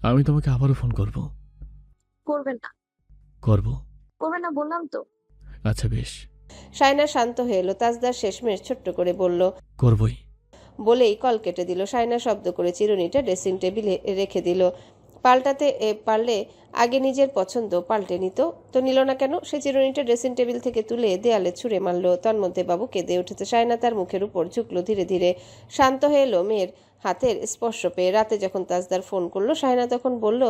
আমি তোমাকে আবারও ফোন করব। করবেন না? করব। করবেন না বললাম তো। আচ্ছা বেশ। শায়না শান্ত হয়ে এলো। তাজদার শেষমেশ ছোট্ট করে বলল, করবই। বলেই কল কেটে দিল। শায়না শব্দ করে চিরুনিটা ড্রেসিং টেবিলে রেখে দিল। পাল্টাতে পারলে আগে নিজের পছন্দ পাল্টে নিত, তো নিল না কেন? সে চিরুনিটা ড্রেসিং টেবিল থেকে তুলে দেয়ালে ছুঁড়ে মারল। তন্মধ্যে বাবু কেঁদে উঠেছে। শায়না তার মুখের উপর ঝুঁকলো ধীরে ধীরে। শান্ত হয়ে এলো মেয়ের হাতের স্পর্শ পেয়ে। রাতে যখন তাজদার ফোন করলো, শায়না তখন বলল,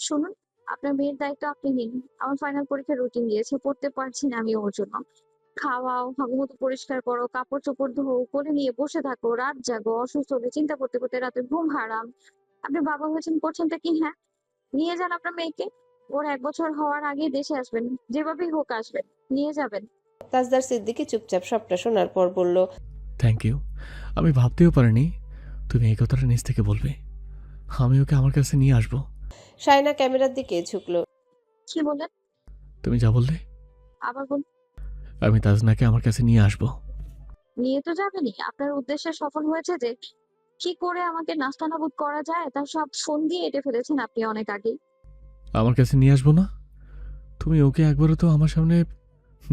শুনুন, আপনার মেয়ের দায়িত্ব আপনি নিন। আমার ফাইনাল পরীক্ষার রুটিন দিয়েছে, পড়তে পারছি না আমি ওর জন্য। খাওয়াও, ভালোমতো পরিষ্কার করো, কাপড় চোপড় ধোও, কোলে নিয়ে বসে থাকো, রাত জাগো, অসুস্থ হলে চিন্তা করতে করতে রাতে ঘুম হারাম। আপনি বাবা হয়েছেন, করছেনটা কি? হ্যাঁ, নিয়ে যান আপনার মেয়েকে। ওর 1 বছর হওয়ার আগেই দেশে আসবেন, যেভাবেই হোক আসবেন, নিয়ে যাবেন। তাজদার সিদ্দিকী চুপচাপ সবটা শোনার পর বলল, থ্যাংক ইউ। আমি ভাবতেও পারিনি তুমি এই কথাটা নিজ থেকে বলবে। আমি ওকে আমার কাছে নিয়ে আসবো। শায়না ক্যামেরার দিকে ঝুঁকলো। কি বললেন? তুমি যা বললে। আবার বল। আমি তাজনাকে আমার কাছে নিয়ে আসবো। নিয়ে তো যাবেনই। আপনার উদ্দেশ্যে সফল হয়েছে যে কি করে আমাকে নাস্তানাবুদ করা যায় তার সব ফোন দিয়ে এঁটে ফেলেছেন আপনি অনেক আগেই। আমার কাছে নিয়ে আসবো না? তুমি ওকে একবারও তো আমার সামনে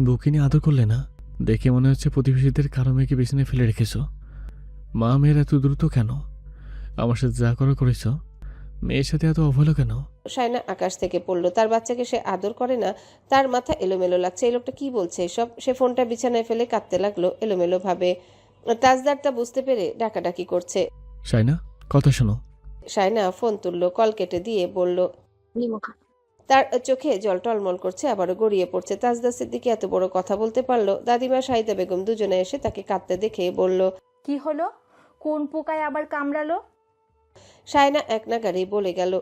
বুকে নিয়ে আদর করলে না। দেখে মনে হচ্ছে প্রতিবেশীদের কারো মেয়েকে পেছনে ফেলে রেখেছ। মা মেয়ের এত দ্রুত কেন? আমার সাথে যা করা করেছ, মেয়ের সাথে এত অবহেলা কেন? শায়না আকাশ থেকে পড়লো। তার বাচ্চাকে সে আদর করে না? তার মাথা এলোমেলো লাগছে। এই লোকটা কি বলছে এসব? সে ফোনটা বিছানায় ফেলে কাঁদতে লাগলো এলোমেলো ভাবে। তাজদার তা বুঝতে পেরে ডাকাডাকি করছে। শায়না, কথা শোনো। শায়না ফোন তুললো, কল কেটে দিয়ে বলল, নিমখা। তার চোখে জল টলমল করছে, আবারও গড়িয়ে পড়ছে। তাজদার সিদ্দিকী এত বড় কথা বলতে পারলো? দাদিমা শাহিদা বেগম দুজনে এসে তাকে কাঁদতে দেখে বলল, কি হলো? কোন পোকায় আবার কামড়ালো? শায়না এক নাগাড়েই বলে গেল,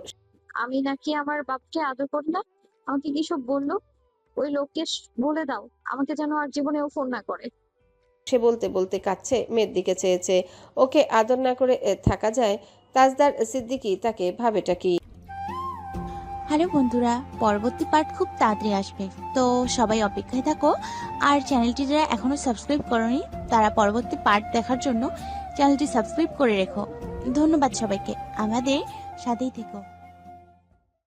আমি নাকি আমার বাপকে আদর করি না? আমাকে কি সব বললো? ওই লোককে বলে দাও আমাকে যেন আর জীবনেও ফোন না করে। সে বলতে বলতে কাঁদছে, মেয়ের দিকে চেয়েছে। ওকে আদর না করে থাকা যায়? তাজদার সিদ্দিকী তাকে ভাবেটা কি? হ্যালো বন্ধুরা, পরবর্তী পার্ট খুব তাড়াতাড়ি আসবে, তো সবাই অপেক্ষায় থাকো। আর চ্যানেলটি যারা এখনো সাবস্ক্রাইব করোনি তারা পরবর্তী পার্ট দেখার জন্য চ্যানেলটি সাবস্ক্রাইব করে রেখো। ধন্যবাদ সবাইকে, আমাদের সাথেই থেকো।